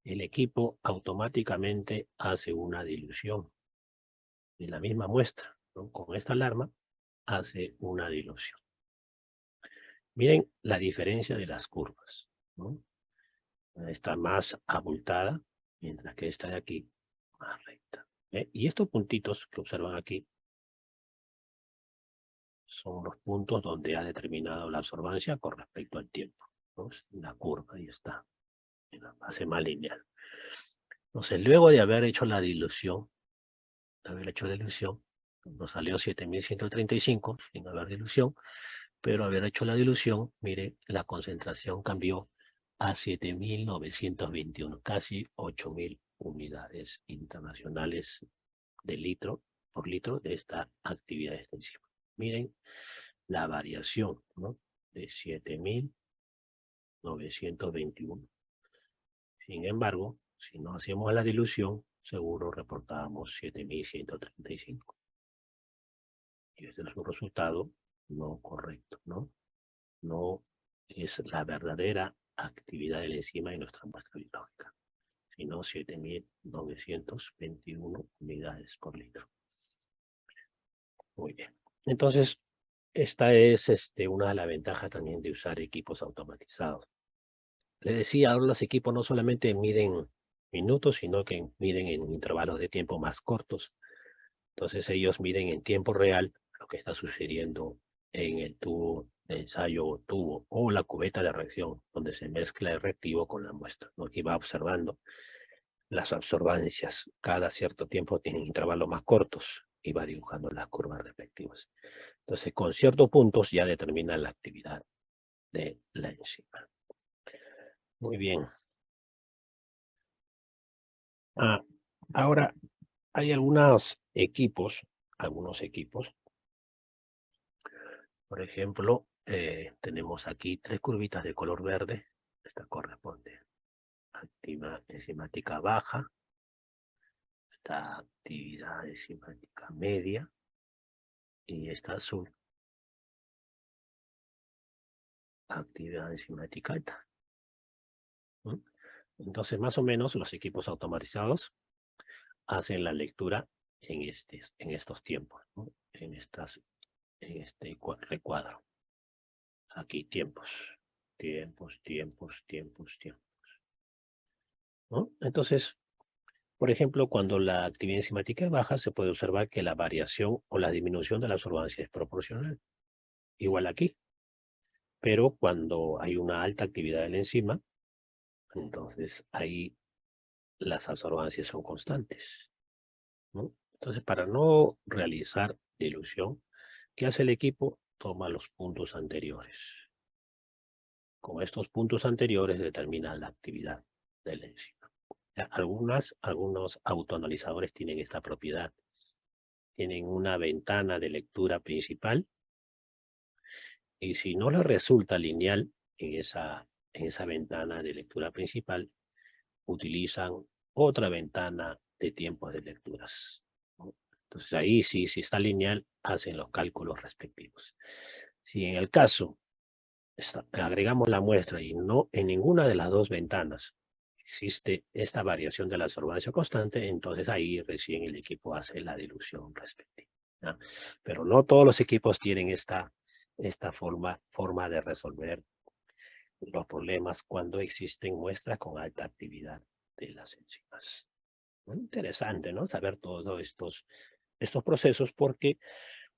El equipo automáticamente hace una dilución de la misma muestra, ¿no? Con esta alarma hace una dilución. Miren la diferencia de las curvas, ¿no? Está más abultada, mientras que esta de aquí más recta. Y estos puntitos que observan aquí son los puntos donde ha determinado la absorbancia con respecto al tiempo, ¿no? La curva, ahí está, en la fase más lineal. Entonces, luego de haber hecho la dilución, nos salió 7.135 sin haber dilución, pero haber hecho la dilución, mire, la concentración cambió a 7.921, casi 8.000 unidades internacionales de litro por litro de esta actividad extensiva. Miren la variación, ¿no? De 7.921. Sin embargo, si no hacíamos la dilución, seguro reportábamos 7.135. Y este es un resultado no correcto, ¿no? No es la verdadera actividad de la enzima en nuestra muestra biológica, sino 7.921 unidades por litro. Muy bien. Entonces, esta es una de las ventajas también de usar equipos automatizados. Les decía, ahora los equipos no solamente miden minutos, sino que miden en intervalos de tiempo más cortos. Entonces ellos miden en tiempo real lo que está sucediendo en el tubo de ensayo o tubo o la cubeta de reacción, donde se mezcla el reactivo con la muestra, ¿no? Y va observando las absorbancias. Cada cierto tiempo tienen intervalos más cortos y va dibujando las curvas respectivas. Entonces, con ciertos puntos ya determina la actividad de la enzima. Muy bien. Ahora, hay algunos equipos, por ejemplo, tenemos aquí 3 curvitas de color verde. Esta corresponde a actividad enzimática baja, esta actividad enzimática media y esta azul, actividad enzimática alta. ¿Mm? Entonces, más o menos, los equipos automatizados hacen la lectura en estos tiempos, ¿no? En este recuadro. Aquí tiempos, ¿no? Entonces, por ejemplo, cuando la actividad enzimática es baja, se puede observar que la variación o la disminución de la absorbancia es proporcional. igual aquí. Pero cuando hay una alta actividad de la enzima, entonces ahí las absorbancias son constantes, ¿no? Entonces, para no realizar dilución, ¿qué hace el equipo? Toma los puntos anteriores. Con estos puntos anteriores determina la actividad de la enzima. Ya, algunos autoanalizadores tienen esta propiedad. Tienen una ventana de lectura principal y si no les resulta lineal en esa ventana de lectura principal, utilizan otra ventana de tiempos de lecturas, ¿no? Entonces ahí sí, si está lineal, hacen los cálculos respectivos. Si en el caso agregamos la muestra y no en ninguna de las dos ventanas existe esta variación de la absorbancia constante, entonces ahí recién el equipo hace la dilución respectiva, ¿ya? Pero no todos los equipos tienen esta forma de resolver los problemas cuando existen muestras con alta actividad de las enzimas. Muy interesante, ¿no? Saber todos estos procesos porque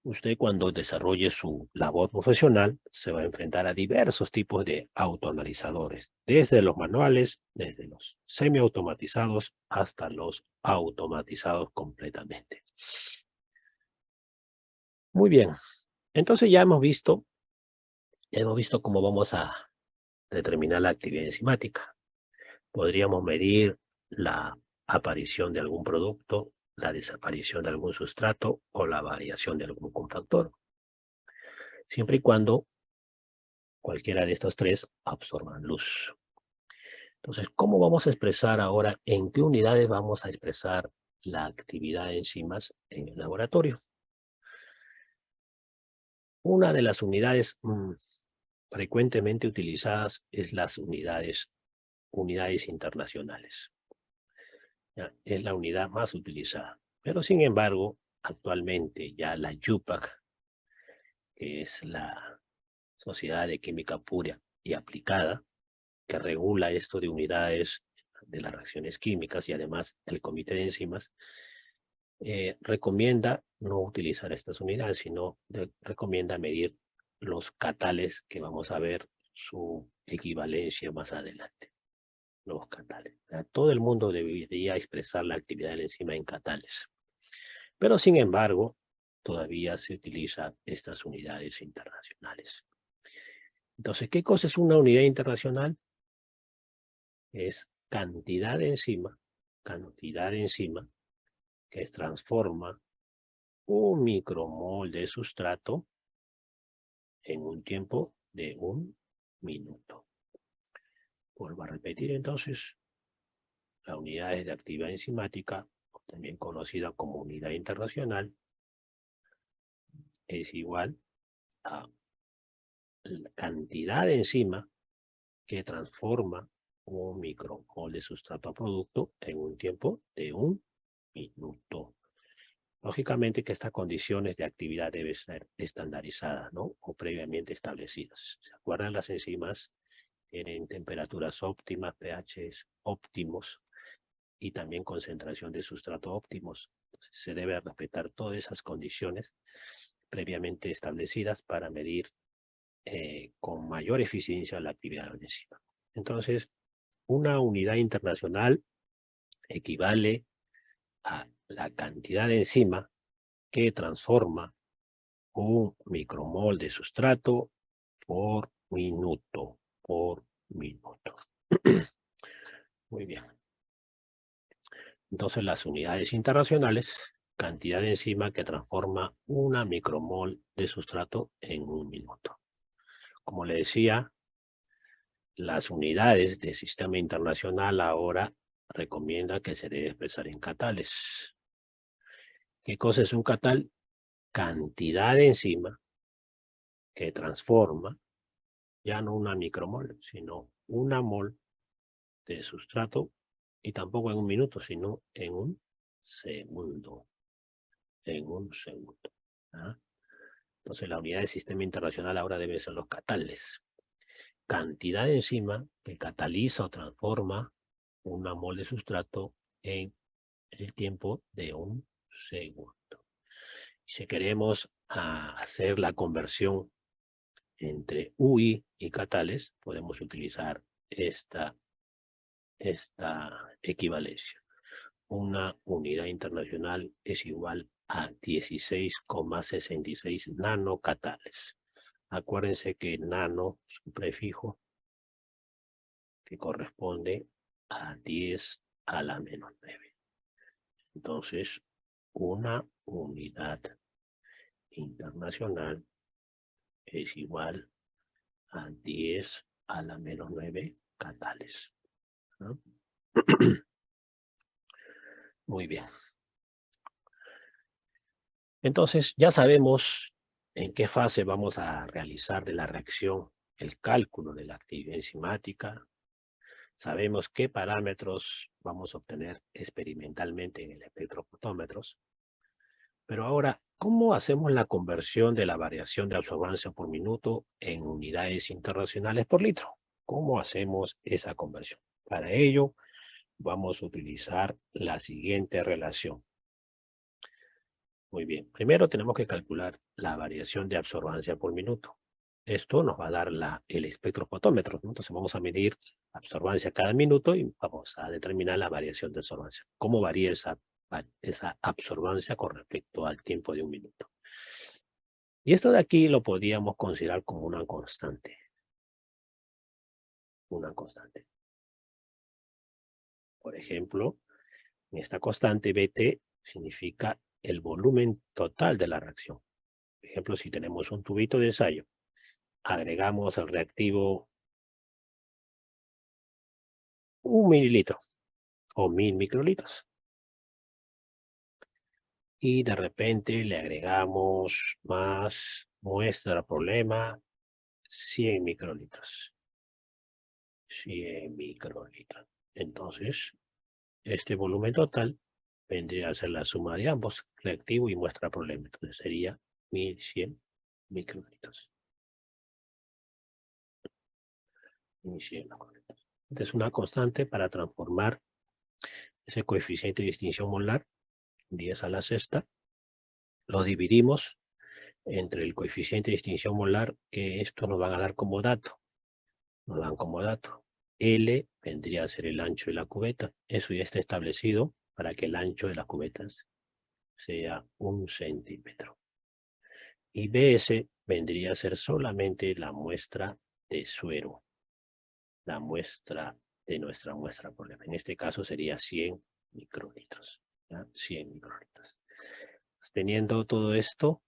usted cuando desarrolle su labor profesional se va a enfrentar a diversos tipos de autoanalizadores, desde los manuales, desde los semiautomatizados hasta los automatizados completamente. Muy bien, entonces ya hemos visto cómo vamos a determinar la actividad enzimática. Podríamos medir la aparición de algún producto, la desaparición de algún sustrato o la variación de algún cofactor, siempre y cuando cualquiera de estos tres absorban luz. Entonces, ¿cómo vamos a expresar ahora, en qué unidades vamos a expresar la actividad de enzimas en el laboratorio? Una de las unidades frecuentemente utilizadas es las unidades internacionales. ¿Ya? Es la unidad más utilizada. Pero sin embargo, actualmente ya la UPAC, que es la Sociedad de Química Pura y Aplicada, que regula esto de unidades de las reacciones químicas y además el Comité de Enzimas, recomienda no utilizar estas unidades, sino recomienda medir los catales que vamos a ver su equivalencia más adelante. Los catales. Todo el mundo debería expresar la actividad de la enzima en catales. Pero sin embargo, todavía se utilizan estas unidades internacionales. Entonces, ¿qué cosa es una unidad internacional? Es cantidad de enzima que transforma un micromol de sustrato en un tiempo de 1 minuto. Vuelvo a repetir entonces, la unidad de actividad enzimática, también conocida como unidad internacional, es igual a la cantidad de enzima que transforma un micromol de sustrato a producto en un tiempo de 1 minuto. Lógicamente que estas condiciones de actividad deben ser estandarizadas, ¿no? O previamente establecidas. ¿Se acuerdan? Las enzimas tienen temperaturas óptimas, pHs óptimos y también concentración de sustrato óptimos. Se debe respetar todas esas condiciones previamente establecidas para medir con mayor eficiencia la actividad de la enzima. Entonces, una unidad internacional equivale a la cantidad de enzima que transforma un micromol de sustrato por minuto, Muy bien. Entonces, las unidades internacionales, cantidad de enzima que transforma una micromol de sustrato en 1 minuto. Como le decía, las unidades del sistema internacional ahora recomiendan que se debe expresar en catales. ¿Qué cosa es un catal? Cantidad de enzima que transforma ya no una micromol, sino una mol de sustrato, y tampoco en 1 minuto, sino en 1 segundo. En 1 segundo. ¿Ah? Entonces la unidad del sistema internacional ahora debe ser los catales. Cantidad de enzima que cataliza o transforma una mol de sustrato en el tiempo de 1 segundo. Si queremos hacer la conversión entre UI y catales, podemos utilizar esta equivalencia. Una unidad internacional es igual a 16,66 nanocatales. Acuérdense que nano es un prefijo que corresponde a 10 a la menos 9. Entonces, una unidad internacional es igual a 10 a la menos 9 catales, ¿no? Muy bien. Entonces, ya sabemos en qué fase vamos a realizar de la reacción el cálculo de la actividad enzimática. Sabemos qué parámetros vamos a obtener experimentalmente en el espectrofotómetros. Pero ahora, ¿cómo hacemos la conversión de la variación de absorbancia por minuto en unidades internacionales por litro? ¿Cómo hacemos esa conversión? Para ello, vamos a utilizar la siguiente relación. Muy bien, primero tenemos que calcular la variación de absorbancia por minuto. Esto nos va a dar el espectrofotómetro, ¿no? Entonces vamos a medir absorbancia cada minuto y vamos a determinar la variación de absorbancia. ¿Cómo varía esa absorbancia con respecto al tiempo de un minuto? Y esto de aquí lo podríamos considerar como una constante. Una constante. Por ejemplo, en esta constante BT significa el volumen total de la reacción. Por ejemplo, si tenemos un tubito de ensayo, agregamos al reactivo 1 mililitro o 1000 microlitros. Y de repente le agregamos más muestra problema, 100 microlitros. 100 microlitros. Entonces, este volumen total vendría a ser la suma de ambos, reactivo y muestra problema. Entonces sería 1100 microlitros. 1100 microlitros. Entonces, una constante para transformar ese coeficiente de distinción molar, 10 a la sexta, lo dividimos entre el coeficiente de distinción molar, que esto nos van a dar como dato. Nos dan como dato. L vendría a ser el ancho de la cubeta. Eso ya está establecido para que el ancho de las cubetas sea 1 centímetro. Y BS vendría a ser solamente la muestra de suero, la muestra de nuestra muestra problema. En este caso sería 100 microlitros. ¿Ya? 100 microlitros. Teniendo todo esto,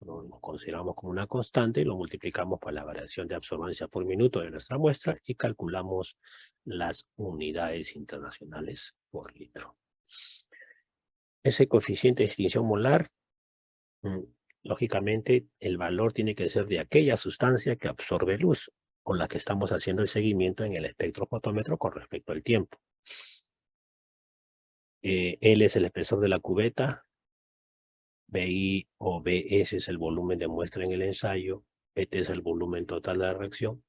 lo consideramos como una constante y lo multiplicamos por la variación de absorbancia por minuto de nuestra muestra y calculamos las unidades internacionales por litro. Ese coeficiente de extinción molar, lógicamente, el valor tiene que ser de aquella sustancia que absorbe luz, con la que estamos haciendo el seguimiento en el espectrofotómetro con respecto al tiempo. L es el espesor de la cubeta, BI o BS es el volumen de muestra en el ensayo, BT es el volumen total de la reacción.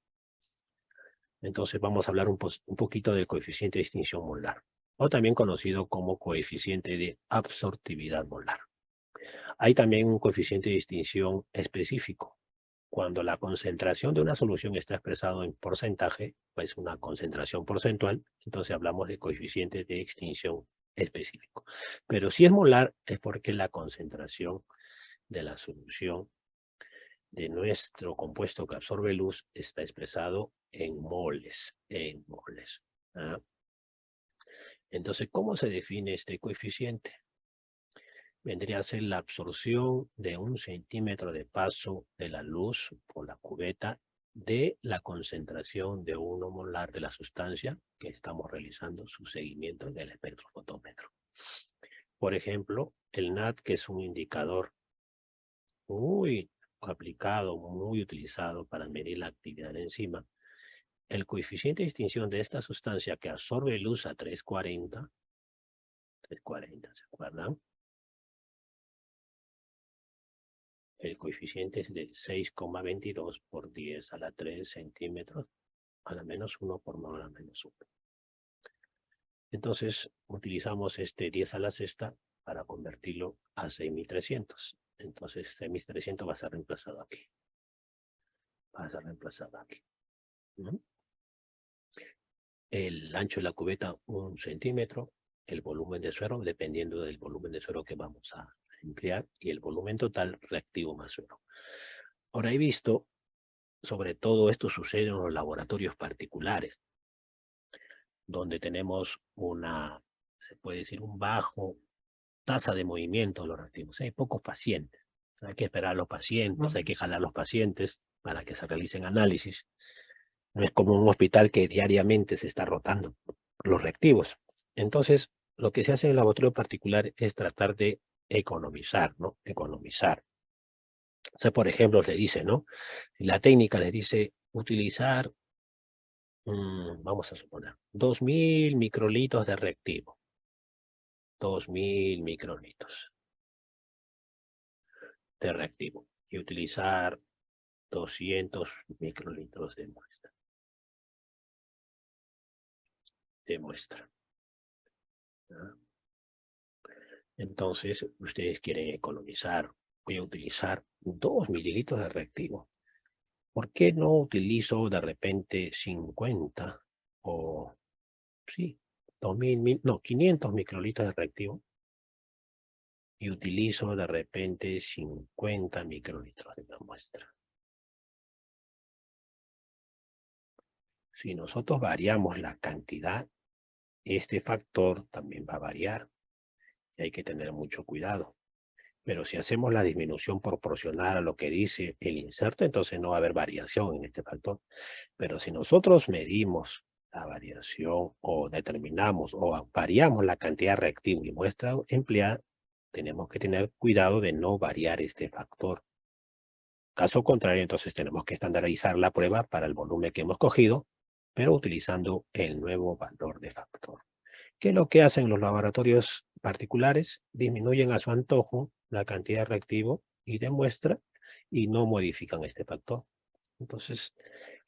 Entonces vamos a hablar un poquito del coeficiente de extinción molar, o también conocido como coeficiente de absortividad molar. Hay también un coeficiente de extinción específico. Cuando la concentración de una solución está expresado en porcentaje, pues una concentración porcentual, entonces hablamos de coeficiente de extinción específico. Pero si es molar, es porque la concentración de la solución de nuestro compuesto que absorbe luz está expresado en moles, ¿ah? Entonces, ¿cómo se define este coeficiente? Vendría a ser la absorción de 1 centímetro de paso de la luz por la cubeta de la concentración de 1 molar de la sustancia que estamos realizando su seguimiento en el espectrofotómetro. Por ejemplo, el NAT, que es un indicador muy aplicado, muy utilizado para medir la actividad de la enzima, el coeficiente de extinción de esta sustancia que absorbe luz a 340, ¿se acuerdan? El coeficiente es de 6,22 por 10 a la 3 centímetros, a la menos 1 por no a la menos 1. Entonces, utilizamos este 10 a la sexta para convertirlo a 6.300. Entonces, 6.300 va a ser reemplazado aquí. Va a ser reemplazado aquí. ¿No? El ancho de la cubeta 1 centímetro, el volumen de suero, dependiendo del volumen de suero que vamos a emplear, y el volumen total reactivo más suero. Ahora he visto, sobre todo esto sucede en los laboratorios particulares, donde tenemos se puede decir, un bajo tasa de movimiento de los reactivos. Hay pocos pacientes. Hay que esperar a los pacientes, hay que jalar a los pacientes para que se realicen análisis. No es como un hospital que diariamente se está rotando los reactivos. Entonces, lo que se hace en el laboratorio particular es tratar de economizar, ¿no? Economizar. O sea, por ejemplo, le dice, ¿no? La técnica les dice utilizar, vamos a suponer, 2000 microlitros de reactivo. 2000 microlitros de reactivo. Y utilizar 200 microlitros de muestra. ¿Ah? Entonces, ustedes quieren economizar. Voy a utilizar 2 mililitros de reactivo. ¿Por qué no utilizo de repente 50 o, sí, 2000, no, 500 microlitros de reactivo y utilizo de repente 50 microlitros de la muestra? Si nosotros variamos la cantidad, este factor también va a variar y hay que tener mucho cuidado. Pero si hacemos la disminución proporcional a lo que dice el inserto, entonces no va a haber variación en este factor. Pero si nosotros medimos la variación o determinamos o variamos la cantidad de reactivo y muestra empleada, tenemos que tener cuidado de no variar este factor. Caso contrario, entonces tenemos que estandarizar la prueba para el volumen que hemos cogido, pero utilizando el nuevo valor de factor. ¿Qué es lo que hacen los laboratorios particulares? Disminuyen a su antojo la cantidad de reactivo y de muestra y no modifican este factor. Entonces,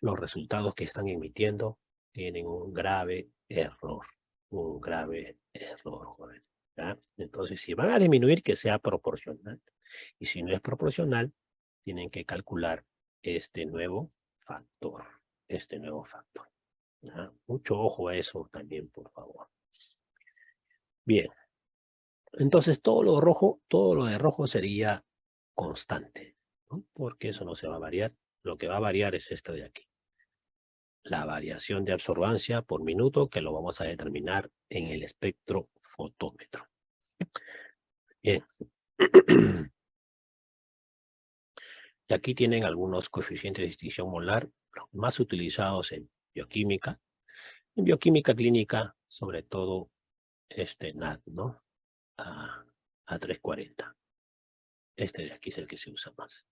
los resultados que están emitiendo tienen un grave error. Un grave error, joven, ¿ya? Entonces, si van a disminuir, que sea proporcional. Y si no es proporcional, tienen que calcular este nuevo factor. Este nuevo factor. ¿Ya? Mucho ojo a eso también, por favor. Bien, entonces todo lo de rojo sería constante, ¿no? Porque eso no se va a variar. Lo que va a variar es esto de aquí. La variación de absorbancia por minuto, que lo vamos a determinar en el espectrofotómetro. Bien. Y aquí tienen algunos coeficientes de distinción molar, los más utilizados en bioquímica. En bioquímica clínica, sobre todo este NAD, ¿no? A, a 340. Este de aquí es el que se usa más.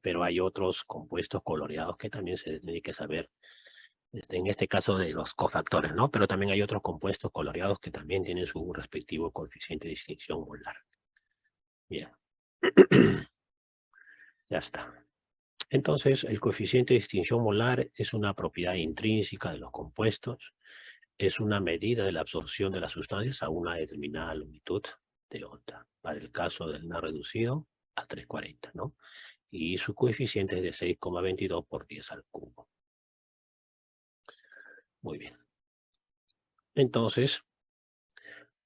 Pero hay otros compuestos coloreados que también se tiene que saber, en este caso de los cofactores, ¿no? Pero también hay otros compuestos coloreados que también tienen su respectivo coeficiente de distinción molar. Bien. Ya está. Entonces, el coeficiente de distinción molar es una propiedad intrínseca de los compuestos, es una medida de la absorción de las sustancias a una determinada longitud de onda. Para el caso del NA reducido, a 340, ¿no? Y su coeficiente es de 6,22 por 10 al cubo. Muy bien. Entonces,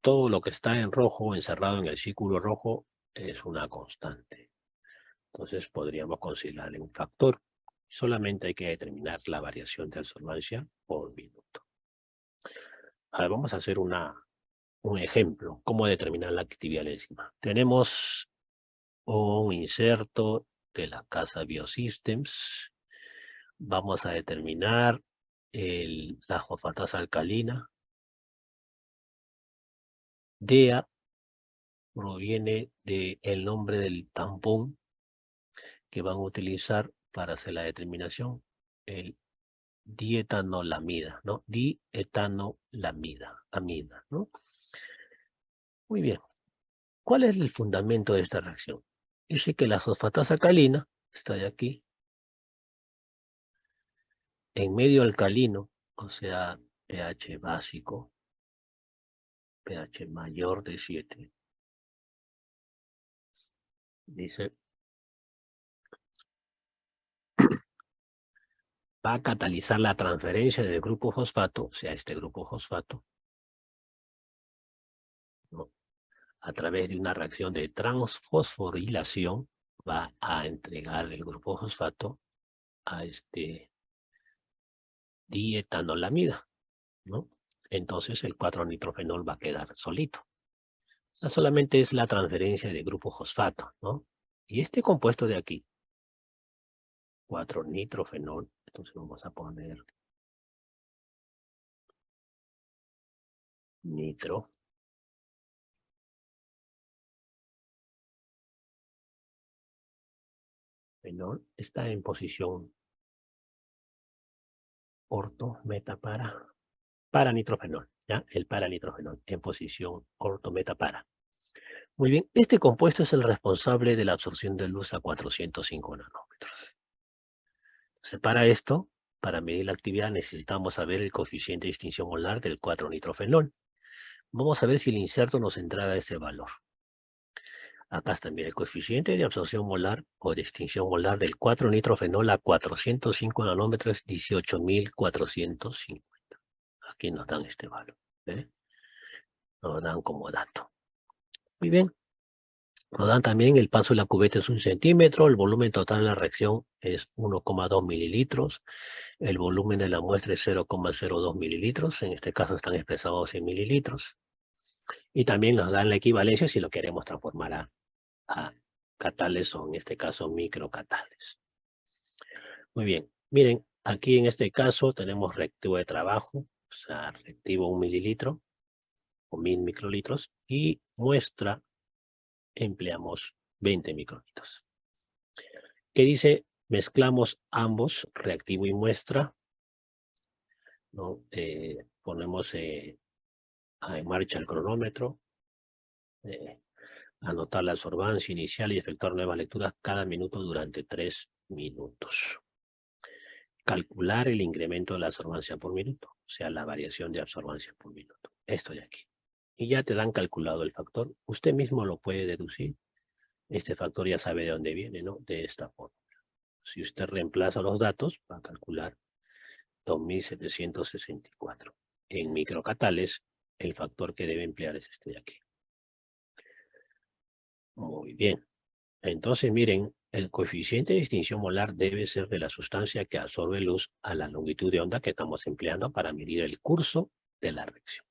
todo lo que está en rojo, encerrado en el círculo rojo, es una constante. Entonces, podríamos considerarle un factor. Solamente hay que determinar la variación de absorbancia por minuto. Ahora vamos a hacer un ejemplo. ¿Cómo determinar la actividad de la enzima? Tenemos un inserto de la casa Biosystems. Vamos a determinar la fosfatasa alcalina. DEA proviene del nombre del tampón que van a utilizar para hacer la determinación, el dietanolamida, ¿no? Dietanolamida, amida, ¿no? Muy bien. ¿Cuál es el fundamento de esta reacción? Dice que la fosfatasa alcalina, está de aquí, en medio alcalino, o sea, pH básico, pH mayor de 7, dice va a catalizar la transferencia del grupo fosfato, o sea, este grupo fosfato, ¿no? A través de una reacción de transfosforilación, va a entregar el grupo fosfato a este dietanolamida, ¿no? Entonces el 4-nitrofenol va a quedar solito. O sea, solamente es la transferencia de grupo fosfato, ¿no? Y este compuesto de aquí, 4-nitrofenol, entonces vamos a poner nitrofenol, está en posición orto, meta, para nitrofenol, ¿ya? El para-nitrofenol en posición orto, meta, para. Muy bien, este compuesto es el responsable de la absorción de luz a 405 nanómetros. Entonces, para esto, para medir la actividad, necesitamos saber el coeficiente de extinción molar del 4-nitrofenol. Vamos a ver si el inserto nos entrega ese valor. Acá está, mira, el coeficiente de absorción molar o de extinción molar del 4-nitrofenol a 405 nanómetros, 18.450. Aquí nos dan este valor, ¿eh? Nos dan como dato. Muy bien. Nos dan también el paso de la cubeta es 1 centímetro, el volumen total de la reacción es 1,2 mililitros, el volumen de la muestra es 0,02 mililitros, en este caso están expresados en mililitros, y también nos dan la equivalencia si lo queremos transformar a catales o en este caso microcatales. Muy bien, miren, aquí en este caso tenemos reactivo de trabajo, o sea, reactivo 1 mililitro o 1000 microlitros, y muestra empleamos 20 microlitros. ¿Qué dice? Mezclamos ambos, reactivo y muestra, ¿no? Ponemos en marcha el cronómetro, anotar la absorbancia inicial y efectuar nuevas lecturas cada minuto durante 3 minutos. Calcular el incremento de la absorbancia por minuto, o sea, la variación de absorbancia por minuto. Esto de aquí. Y ya te dan calculado el factor. Usted mismo lo puede deducir. Este factor ya sabe de dónde viene, ¿no? De esta forma. Si usted reemplaza los datos, va a calcular 2764. En microcatales, el factor que debe emplear es este de aquí. Muy bien. Entonces, miren, el coeficiente de extinción molar debe ser de la sustancia que absorbe luz a la longitud de onda que estamos empleando para medir el curso de la reacción.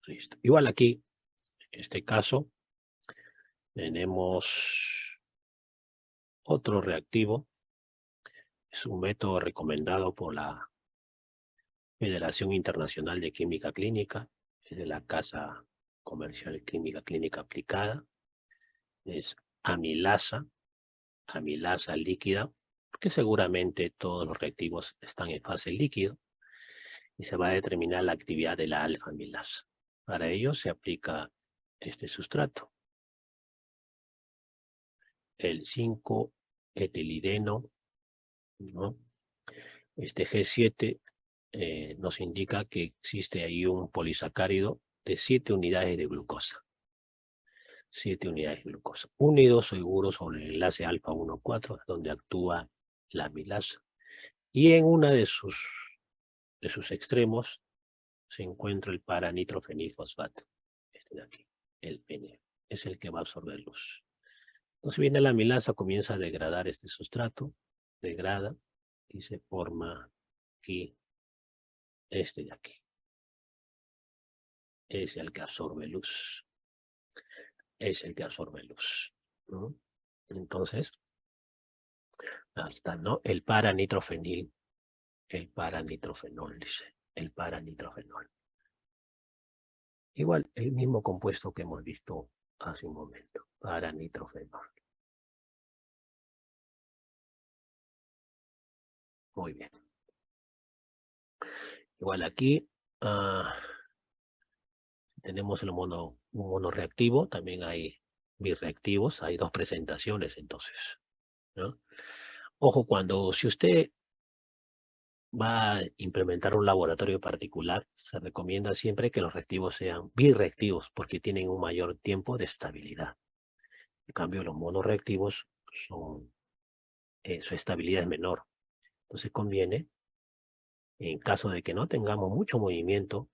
Listo. Igual aquí, en este caso, tenemos otro reactivo. Es un método recomendado por la Federación Internacional de Química Clínica, es de la Casa Comercial Química Clínica Aplicada. Es amilasa líquida, porque seguramente todos los reactivos están en fase líquido, y se va a determinar la actividad de la alfa-amilasa. Para ello se aplica este sustrato, el 5-etilideno, ¿no? Este G7 nos indica que existe ahí un polisacárido de 7 unidades de glucosa. 7 unidades de glucosa, unidos seguros sobre el enlace alfa 1,4, donde actúa la amilasa. Y en una de sus extremos se encuentra el para-nitrofenilfosfato. Este de aquí, el PN, es el que va a absorber luz. Entonces viene la amilasa, comienza a degradar este sustrato, degrada y se forma aquí, este de aquí. Es el que absorbe luz. Es el que absorbe luz, ¿no? Entonces, ahí está, ¿no? El para-nitrofenol, dice, el para-nitrofenol. Igual, el mismo compuesto que hemos visto hace un momento, para-nitrofenol. Muy bien. Igual aquí tenemos un monoreactivo, también hay birreactivos, hay 2 presentaciones entonces, ¿no? Ojo, si usted va a implementar un laboratorio particular, se recomienda siempre que los reactivos sean birreactivos porque tienen un mayor tiempo de estabilidad. En cambio, los monorreactivos son su estabilidad es menor. Entonces conviene, en caso de que no tengamos mucho movimiento,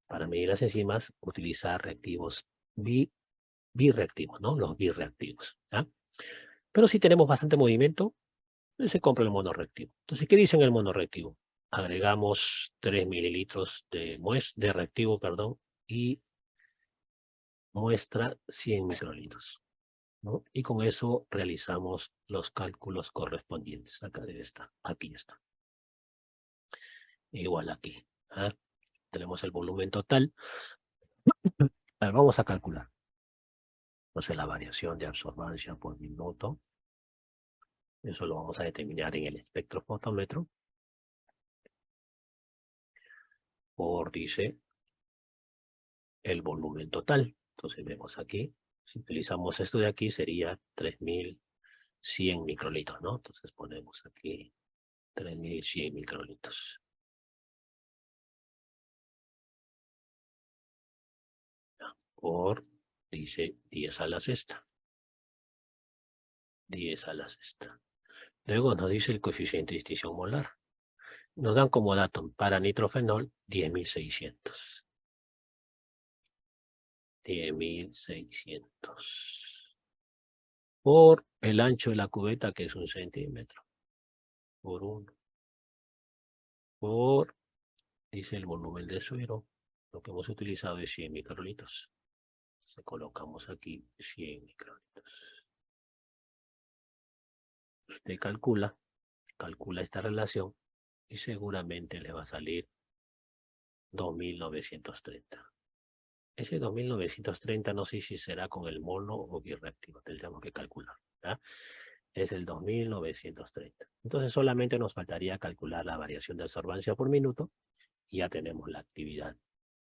para medir las enzimas, utilizar reactivos birreactivos, ¿no? Los birreactivos, ¿ya? Pero si tenemos bastante movimiento, se compra el monorreactivo. Entonces, ¿qué dice en el monorreactivo? Agregamos 3 mililitros de reactivo, perdón, y muestra 100 microlitros, ¿no? Y con eso realizamos los cálculos correspondientes. Acá debe estar, aquí está. Igual aquí. ¿Ah? Tenemos el volumen total. A ver, vamos a calcular. Entonces, la variación de absorbancia por minuto. Eso lo vamos a determinar en el espectrofotómetro. Por, dice, el volumen total. Entonces vemos aquí, si utilizamos esto de aquí sería 3100 microlitros, ¿no? Entonces ponemos aquí 3100 microlitros. Por, dice, 10 a la sexta. 10 a la sexta. Luego nos dice el coeficiente de distinción molar. Nos dan como dato para nitrofenol 10.600. 10.600. Por el ancho de la cubeta, que es 1 centímetro. Por 1. Por, dice, el volumen de suero. Lo que hemos utilizado es 100 microlitros. Entonces colocamos aquí 100 microlitros. Usted calcula esta relación y seguramente le va a salir 2.930. Ese 2.930 no sé si será con el mono o birreactivo, tendríamos que calcular, ¿ya? Es el 2.930. Entonces solamente nos faltaría calcular la variación de absorbancia por minuto y ya tenemos la actividad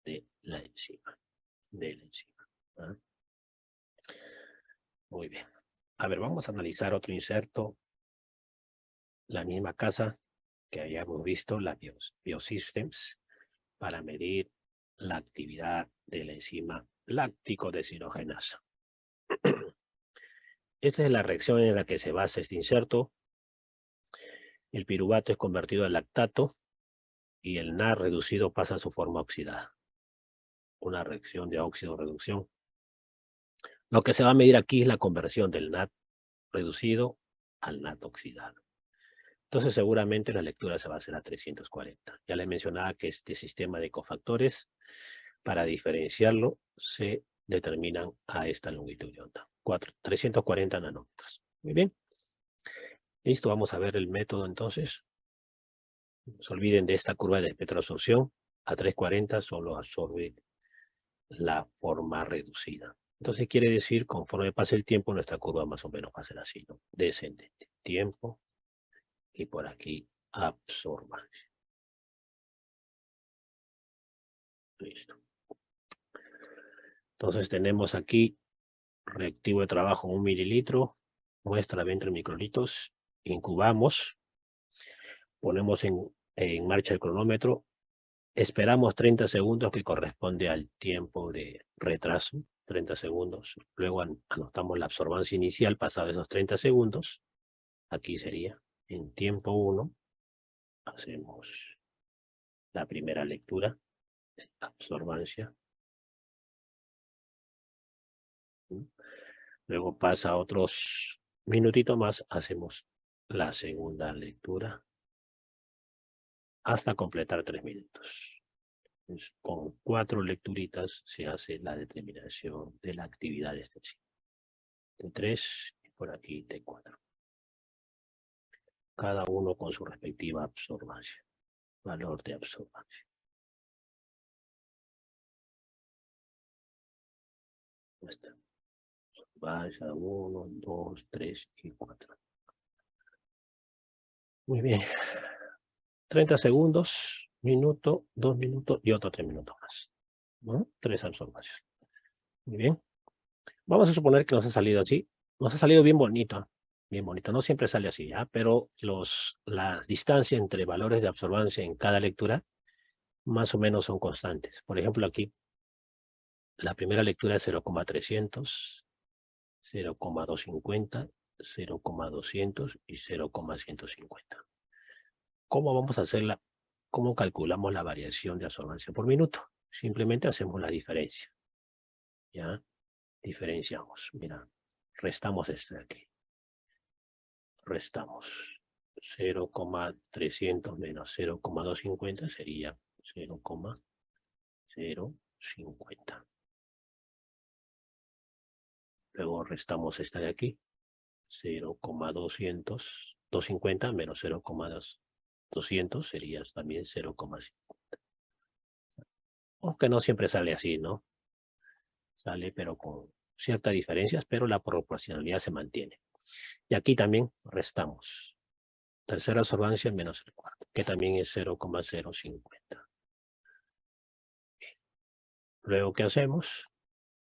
de la enzima. ¿Ah? Muy bien. A ver, vamos a analizar otro inserto. La misma casa que hayamos visto, la Biosystems, para medir la actividad de la enzima láctico deshidrogenasa. Esta es la reacción en la que se basa este inserto. El piruvato es convertido a lactato y el NAD reducido pasa a su forma oxidada. Una reacción de óxido-reducción. Lo que se va a medir aquí es la conversión del NAD reducido al NAD oxidado. Entonces seguramente la lectura se va a hacer a 340. Ya les mencionaba que este sistema de cofactores, para diferenciarlo, se determinan a esta longitud de onda. 340 nanómetros. Muy bien. Listo, vamos a ver el método entonces. No se olviden de esta curva de espectroabsorción. A 340 solo absorbe la forma reducida. Entonces quiere decir, conforme pase el tiempo, nuestra curva más o menos va a ser así, ¿no? Descendente. Tiempo. Y por aquí absorbancia. Listo. Entonces tenemos aquí reactivo de trabajo 1 mililitro, muestra 20 microlitros, incubamos, ponemos en marcha el cronómetro, esperamos 30 segundos que corresponde al tiempo de retraso, 30 segundos, luego anotamos la absorbancia inicial pasado esos 30 segundos, aquí sería en tiempo 1, hacemos la primera lectura, absorbancia. Luego pasa otros minutitos más, hacemos la segunda lectura hasta completar 3 minutos. Entonces, con 4 lecturitas se hace la determinación de la actividad de este ciclo. T3 y por aquí T4. Cada uno con su respectiva absorbancia, valor de absorbancia. Está. Vaya 1, 2, 3 y 4. Muy bien. 30 segundos, minuto, 2 minutos y otro 3 minutos más, ¿no? 3 absorbancias. Muy bien. Vamos a suponer que nos ha salido así. Nos ha salido bien bonito. Bien bonito. No siempre sale así, ¿ya? Pero las distancias entre valores de absorbancia en cada lectura más o menos son constantes. Por ejemplo, aquí la primera lectura es 0,300, 0,250 0,200 y 0,150. ¿Cómo vamos a hacerla? ¿Cómo calculamos la variación de absorbancia por minuto? Simplemente hacemos la diferencia. ¿Ya? Diferenciamos. Mira, restamos este de aquí. Restamos. 0,300 menos 0,250 sería 0,050. Luego restamos esta de aquí. 0,250 menos 0,200 sería también 0,50. Aunque no siempre sale así, ¿no? Sale pero con ciertas diferencias, pero la proporcionalidad se mantiene. Y aquí también restamos. Tercera absorbancia menos el cuarto, que también es 0,050. Luego, ¿qué hacemos?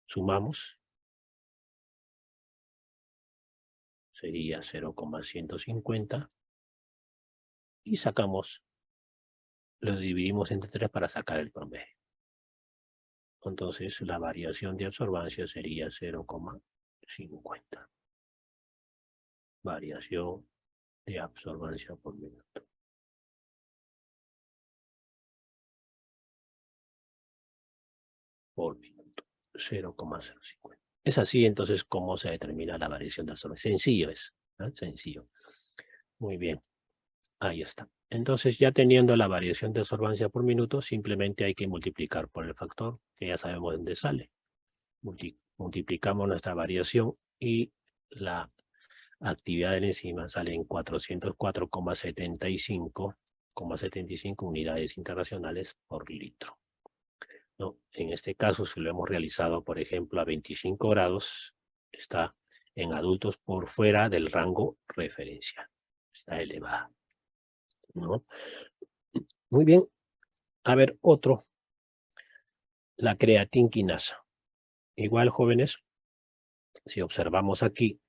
Sumamos. Sería 0,150. Y sacamos, lo dividimos entre 3 para sacar el promedio. Entonces, la variación de absorbancia sería 0,50. Variación de absorbancia por minuto. Por minuto. 0,050. Es así, entonces, cómo se determina la variación de absorbancia. Sencillo es, ¿no? Sencillo. Muy bien. Ahí está. Entonces, ya teniendo la variación de absorbancia por minuto, simplemente hay que multiplicar por el factor, que ya sabemos dónde sale. Multiplicamos nuestra variación y la actividad de la enzima sale en 404,75 unidades internacionales por litro. ¿No? En este caso, si lo hemos realizado, por ejemplo, a 25 grados, está en adultos por fuera del rango referencial. Está elevada, ¿no? Muy bien. A ver, otro. La creatinquinasa. Igual, jóvenes, si observamos aquí,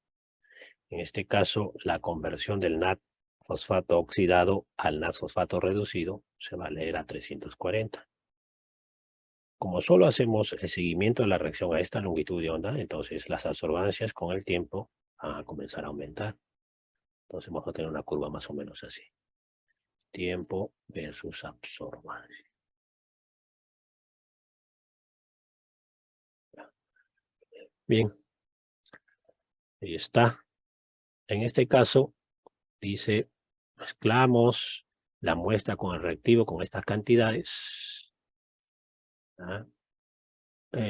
en este caso, la conversión del NAT fosfato oxidado al NAT fosfato reducido se va a leer a 340. Como solo hacemos el seguimiento de la reacción a esta longitud de onda, entonces las absorbancias con el tiempo van a comenzar a aumentar. Entonces vamos a tener una curva más o menos así. Tiempo versus absorbancia. Bien. Ahí está. En este caso, dice, mezclamos la muestra con el reactivo con estas cantidades. ¿Ah?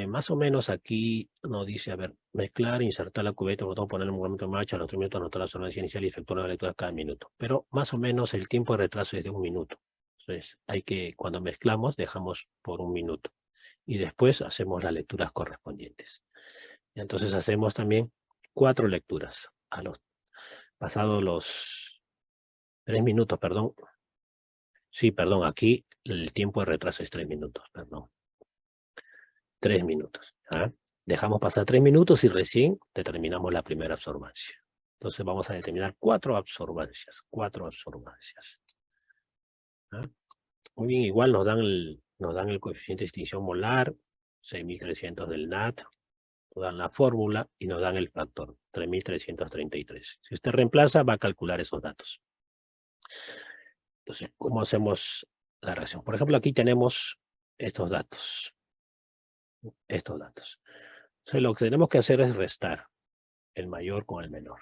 Más o menos aquí nos dice, a ver, mezclar, insertar la cubeta, botón, poner el momento en marcha, los 3 minutos, anotar la absorbancia inicial y efectuar una lectura cada minuto. Pero más o menos el tiempo de retraso es de 1 minuto. Entonces, hay que, cuando mezclamos, dejamos por 1 minuto. Y después hacemos las lecturas correspondientes. Y entonces hacemos también 4 lecturas. Pasados los 3 minutos, perdón. Sí, perdón, aquí el tiempo de retraso es 3 minutos, perdón. 3 minutos. ¿Ah? Dejamos pasar 3 minutos y recién determinamos la primera absorbancia. Entonces vamos a determinar 4 absorbancias. 4 absorbancias. ¿Ah? Muy bien, igual nos dan el coeficiente de extinción molar, 6300 del NAT, nos dan la fórmula y nos dan el factor, 3333. Si usted reemplaza, va a calcular esos datos. Entonces, ¿cómo hacemos la reacción? Por ejemplo, aquí tenemos estos datos. Estos datos. Entonces, lo que tenemos que hacer es restar el mayor con el menor.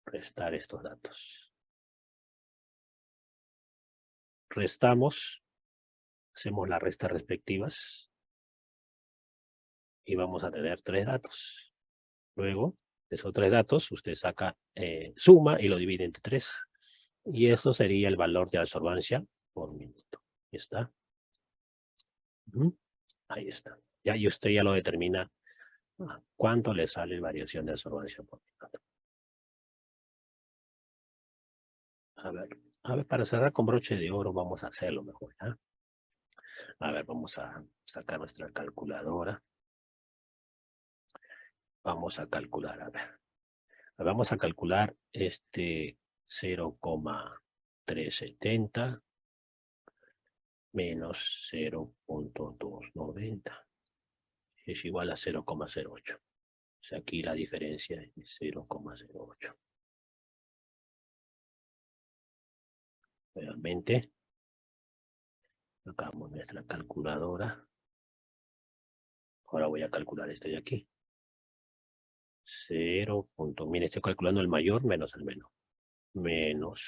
Restar estos datos. Restamos, hacemos las restas respectivas y vamos a tener 3 datos. Luego, de esos 3 datos, usted saca, suma y lo divide entre 3. Y eso sería el valor de absorbancia por minuto. Ahí está. Ahí está. Ya, y usted ya lo determina cuánto le sale variación de absorbancia por minuto. A ver, para cerrar con broche de oro vamos a hacerlo mejor. ¿Ah? A ver, vamos a sacar nuestra calculadora. Vamos a calcular, a ver. Vamos a calcular 0,370 menos 0,290. Es igual a 0,08. O sea, aquí la diferencia es de 0,08. Nuevamente, sacamos nuestra calculadora. Ahora voy a calcular esto de aquí. 0. Mire, estoy calculando el mayor menos el menor. Menos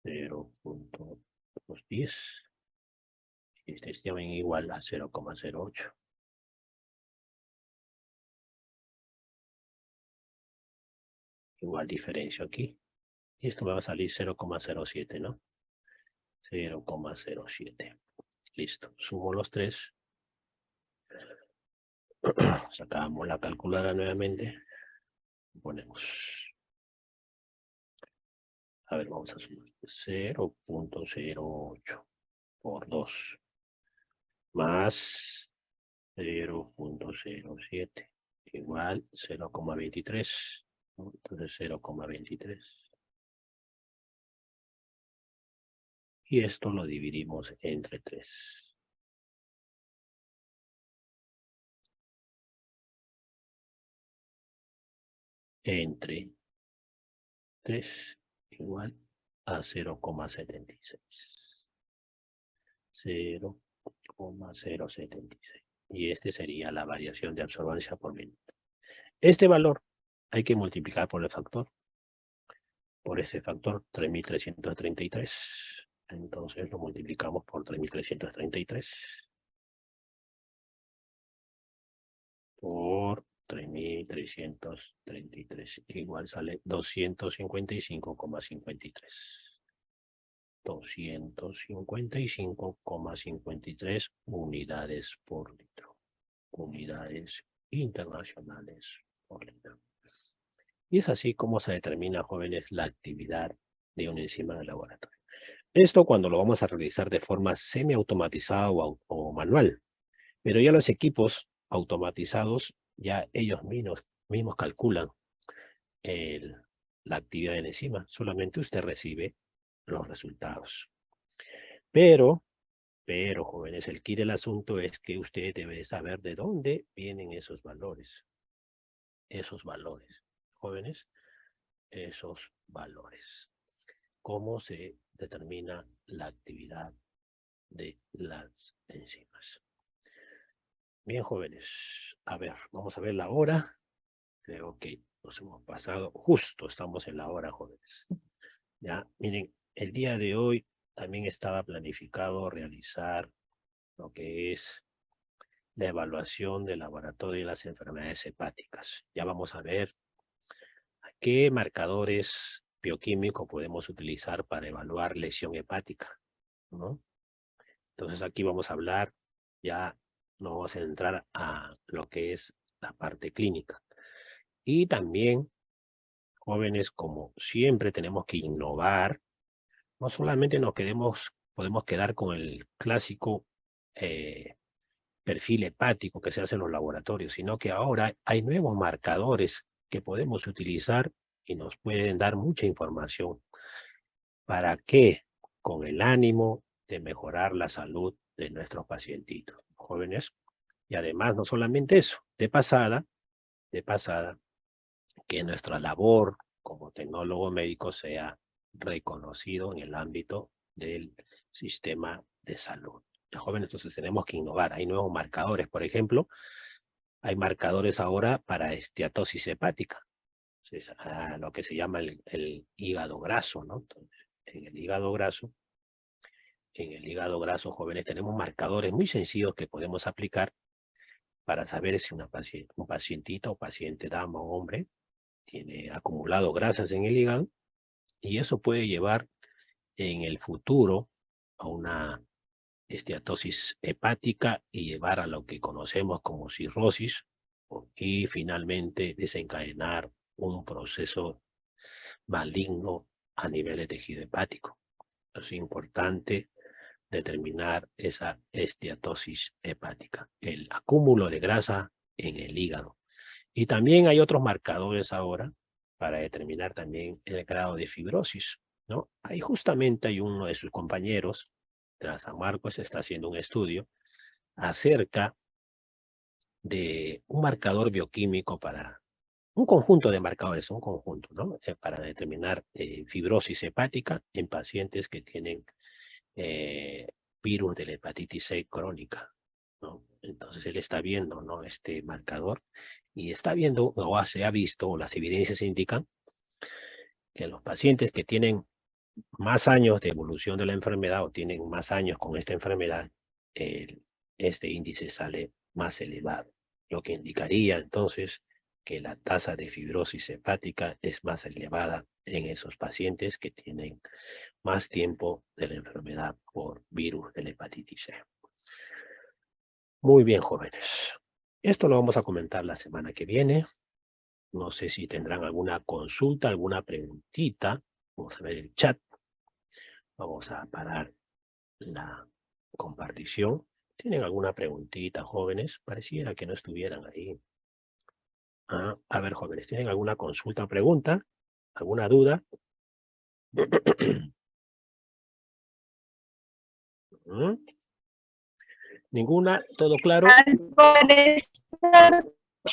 0,210. Y este se llaman igual a 0,08. Igual diferencia aquí. Y esto me va a salir 0,07, ¿no? 0,07. Listo. Sumo los tres. Sacamos la calculadora nuevamente. Ponemos. A ver, vamos a sumar. 0,08 por 2. Más 0,07. Igual 0,23. Entonces 0,23. Y esto lo dividimos entre 3. Entre 3 igual a 0,76. 0,076. Y este sería la variación de absorbancia por minuto. Este valor hay que multiplicar por el factor. Por ese factor 3.333. Entonces lo multiplicamos por 3.333. Por 3.333. Igual sale 255,53. 255,53 unidades por litro. Unidades internacionales por litro. Y es así como se determina, jóvenes, la actividad de una enzima de laboratorio. Esto cuando lo vamos a realizar de forma semiautomatizada o manual. Pero ya los equipos automatizados, ya ellos mismos calculan la actividad de la enzima. Solamente usted recibe los resultados. Pero, jóvenes, el quid del asunto es que usted debe saber de dónde vienen esos valores. Esos valores. Jóvenes, esos valores. ¿Cómo se determina la actividad de las enzimas? Bien, jóvenes. A ver, vamos a ver la hora. Creo que nos hemos pasado. Justo estamos en la hora, jóvenes. Ya, miren, el día de hoy también estaba planificado realizar lo que es la evaluación del laboratorio de las enfermedades hepáticas. Ya vamos a ver qué marcadores bioquímicos podemos utilizar para evaluar lesión hepática, ¿no? Entonces aquí vamos a hablar, ya nos vamos a entrar a lo que es la parte clínica. Y también, jóvenes, como siempre tenemos que innovar, no solamente podemos quedar con el clásico perfil hepático que se hace en los laboratorios, sino que ahora hay nuevos marcadores que podemos utilizar y nos pueden dar mucha información. ¿Para qué? Con el ánimo de mejorar la salud de nuestros pacientitos, jóvenes. Y además, no solamente eso, de pasada, que nuestra labor como tecnólogo médico sea reconocido en el ámbito del sistema de salud. Los jóvenes, entonces tenemos que innovar. Hay nuevos marcadores, por ejemplo, hay marcadores ahora para esteatosis hepática, entonces, lo que se llama el hígado graso, ¿no? Entonces, en el hígado graso, jóvenes, tenemos marcadores muy sencillos que podemos aplicar para saber si un pacientito o paciente, dama o hombre, tiene acumulado grasas en el hígado, y eso puede llevar en el futuro a una esteatosis hepática y llevar a lo que conocemos como cirrosis y finalmente desencadenar un proceso maligno a nivel de tejido hepático. Es importante determinar esa esteatosis hepática, el acúmulo de grasa en el hígado. Y también hay otros marcadores ahora para determinar también el grado de fibrosis, ¿no? Ahí justamente hay uno de sus compañeros de la San Marcos está haciendo un estudio acerca de un marcador bioquímico para un conjunto de marcadores, un conjunto, ¿no? Para determinar fibrosis hepática en pacientes que tienen eh, virus de la hepatitis C crónica, ¿no? Entonces él está viendo, ¿no? Este marcador y está viendo, o se ha visto, o las evidencias indican que los pacientes que tienen más años de evolución de la enfermedad o tienen más años con esta enfermedad, este índice sale más elevado, lo que indicaría entonces que la tasa de fibrosis hepática es más elevada en esos pacientes que tienen más tiempo de la enfermedad por virus de la hepatitis C. Muy bien, jóvenes. Esto lo vamos a comentar la semana que viene. No sé si tendrán alguna consulta, alguna preguntita. Vamos a ver el chat. Vamos a parar la compartición. ¿Tienen alguna preguntita, jóvenes? Pareciera que no estuvieran ahí. A ver, jóvenes, ¿tienen alguna consulta o pregunta? ¿Alguna duda? ¿Mm? ¿Ninguna? ¿Todo claro?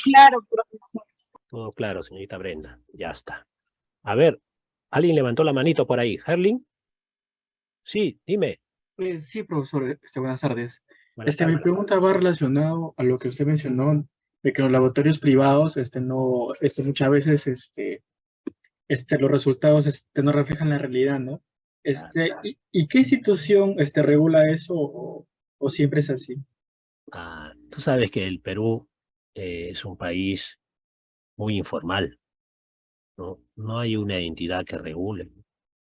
Claro, profesor. Todo claro, señorita Brenda. Ya está. A ver, ¿alguien levantó la manito por ahí? ¿Herling? Sí, dime. Sí, profesor, buenas tardes. Buenas Mi tardes. pregunta va relacionado a lo que usted mencionó, de que los laboratorios privados, no, muchas veces, los resultados, no reflejan la realidad, ¿no? ¿Y qué institución, regula eso o siempre es así? Tú sabes que el Perú es un país muy informal, ¿no? No hay una entidad que regule.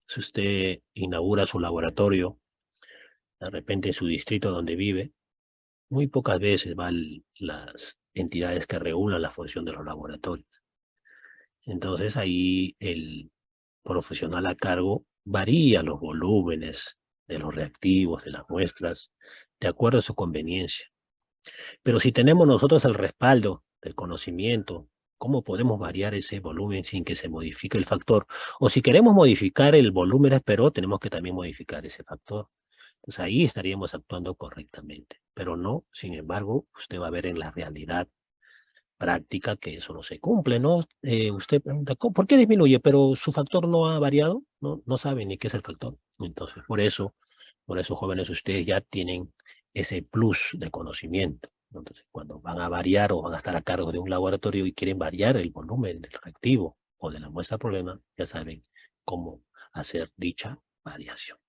Si usted inaugura su laboratorio, de repente en su distrito donde vive, muy pocas veces van las entidades que regulan la función de los laboratorios. Entonces ahí el profesional a cargo varía los volúmenes de los reactivos, de las muestras, de acuerdo a su conveniencia. Pero si tenemos nosotros el respaldo del conocimiento, ¿cómo podemos variar ese volumen sin que se modifique el factor? O si queremos modificar el volumen, pero tenemos que también modificar ese factor. Entonces ahí estaríamos actuando correctamente. Pero no, sin embargo, usted va a ver en la realidad práctica que eso no se cumple, ¿no? Usted pregunta, ¿por qué disminuye? Pero su factor no ha variado, ¿no? No sabe ni qué es el factor. Entonces, por eso, jóvenes, ustedes ya tienen ese plus de conocimiento. Entonces, cuando van a variar o van a estar a cargo de un laboratorio y quieren variar el volumen del reactivo o de la muestra problema, ya saben cómo hacer dicha variación.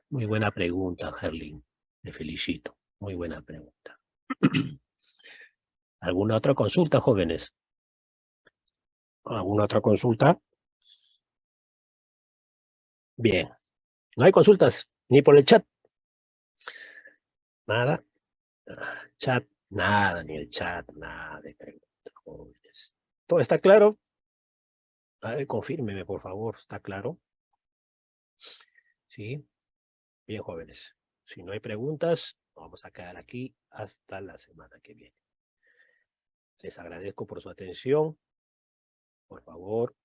Muy buena pregunta, Gerlin. Me felicito. Muy buena pregunta. ¿Alguna otra consulta, jóvenes? ¿Alguna otra consulta? Bien. No hay consultas ni por el chat. Nada. Chat, nada, ni el chat, nada de preguntas, jóvenes. ¿Todo está claro? A ver, confírmeme, por favor. ¿Está claro? Sí. Bien, jóvenes. Si no hay preguntas, vamos a quedar aquí hasta la semana que viene. Les agradezco por su atención. Por favor,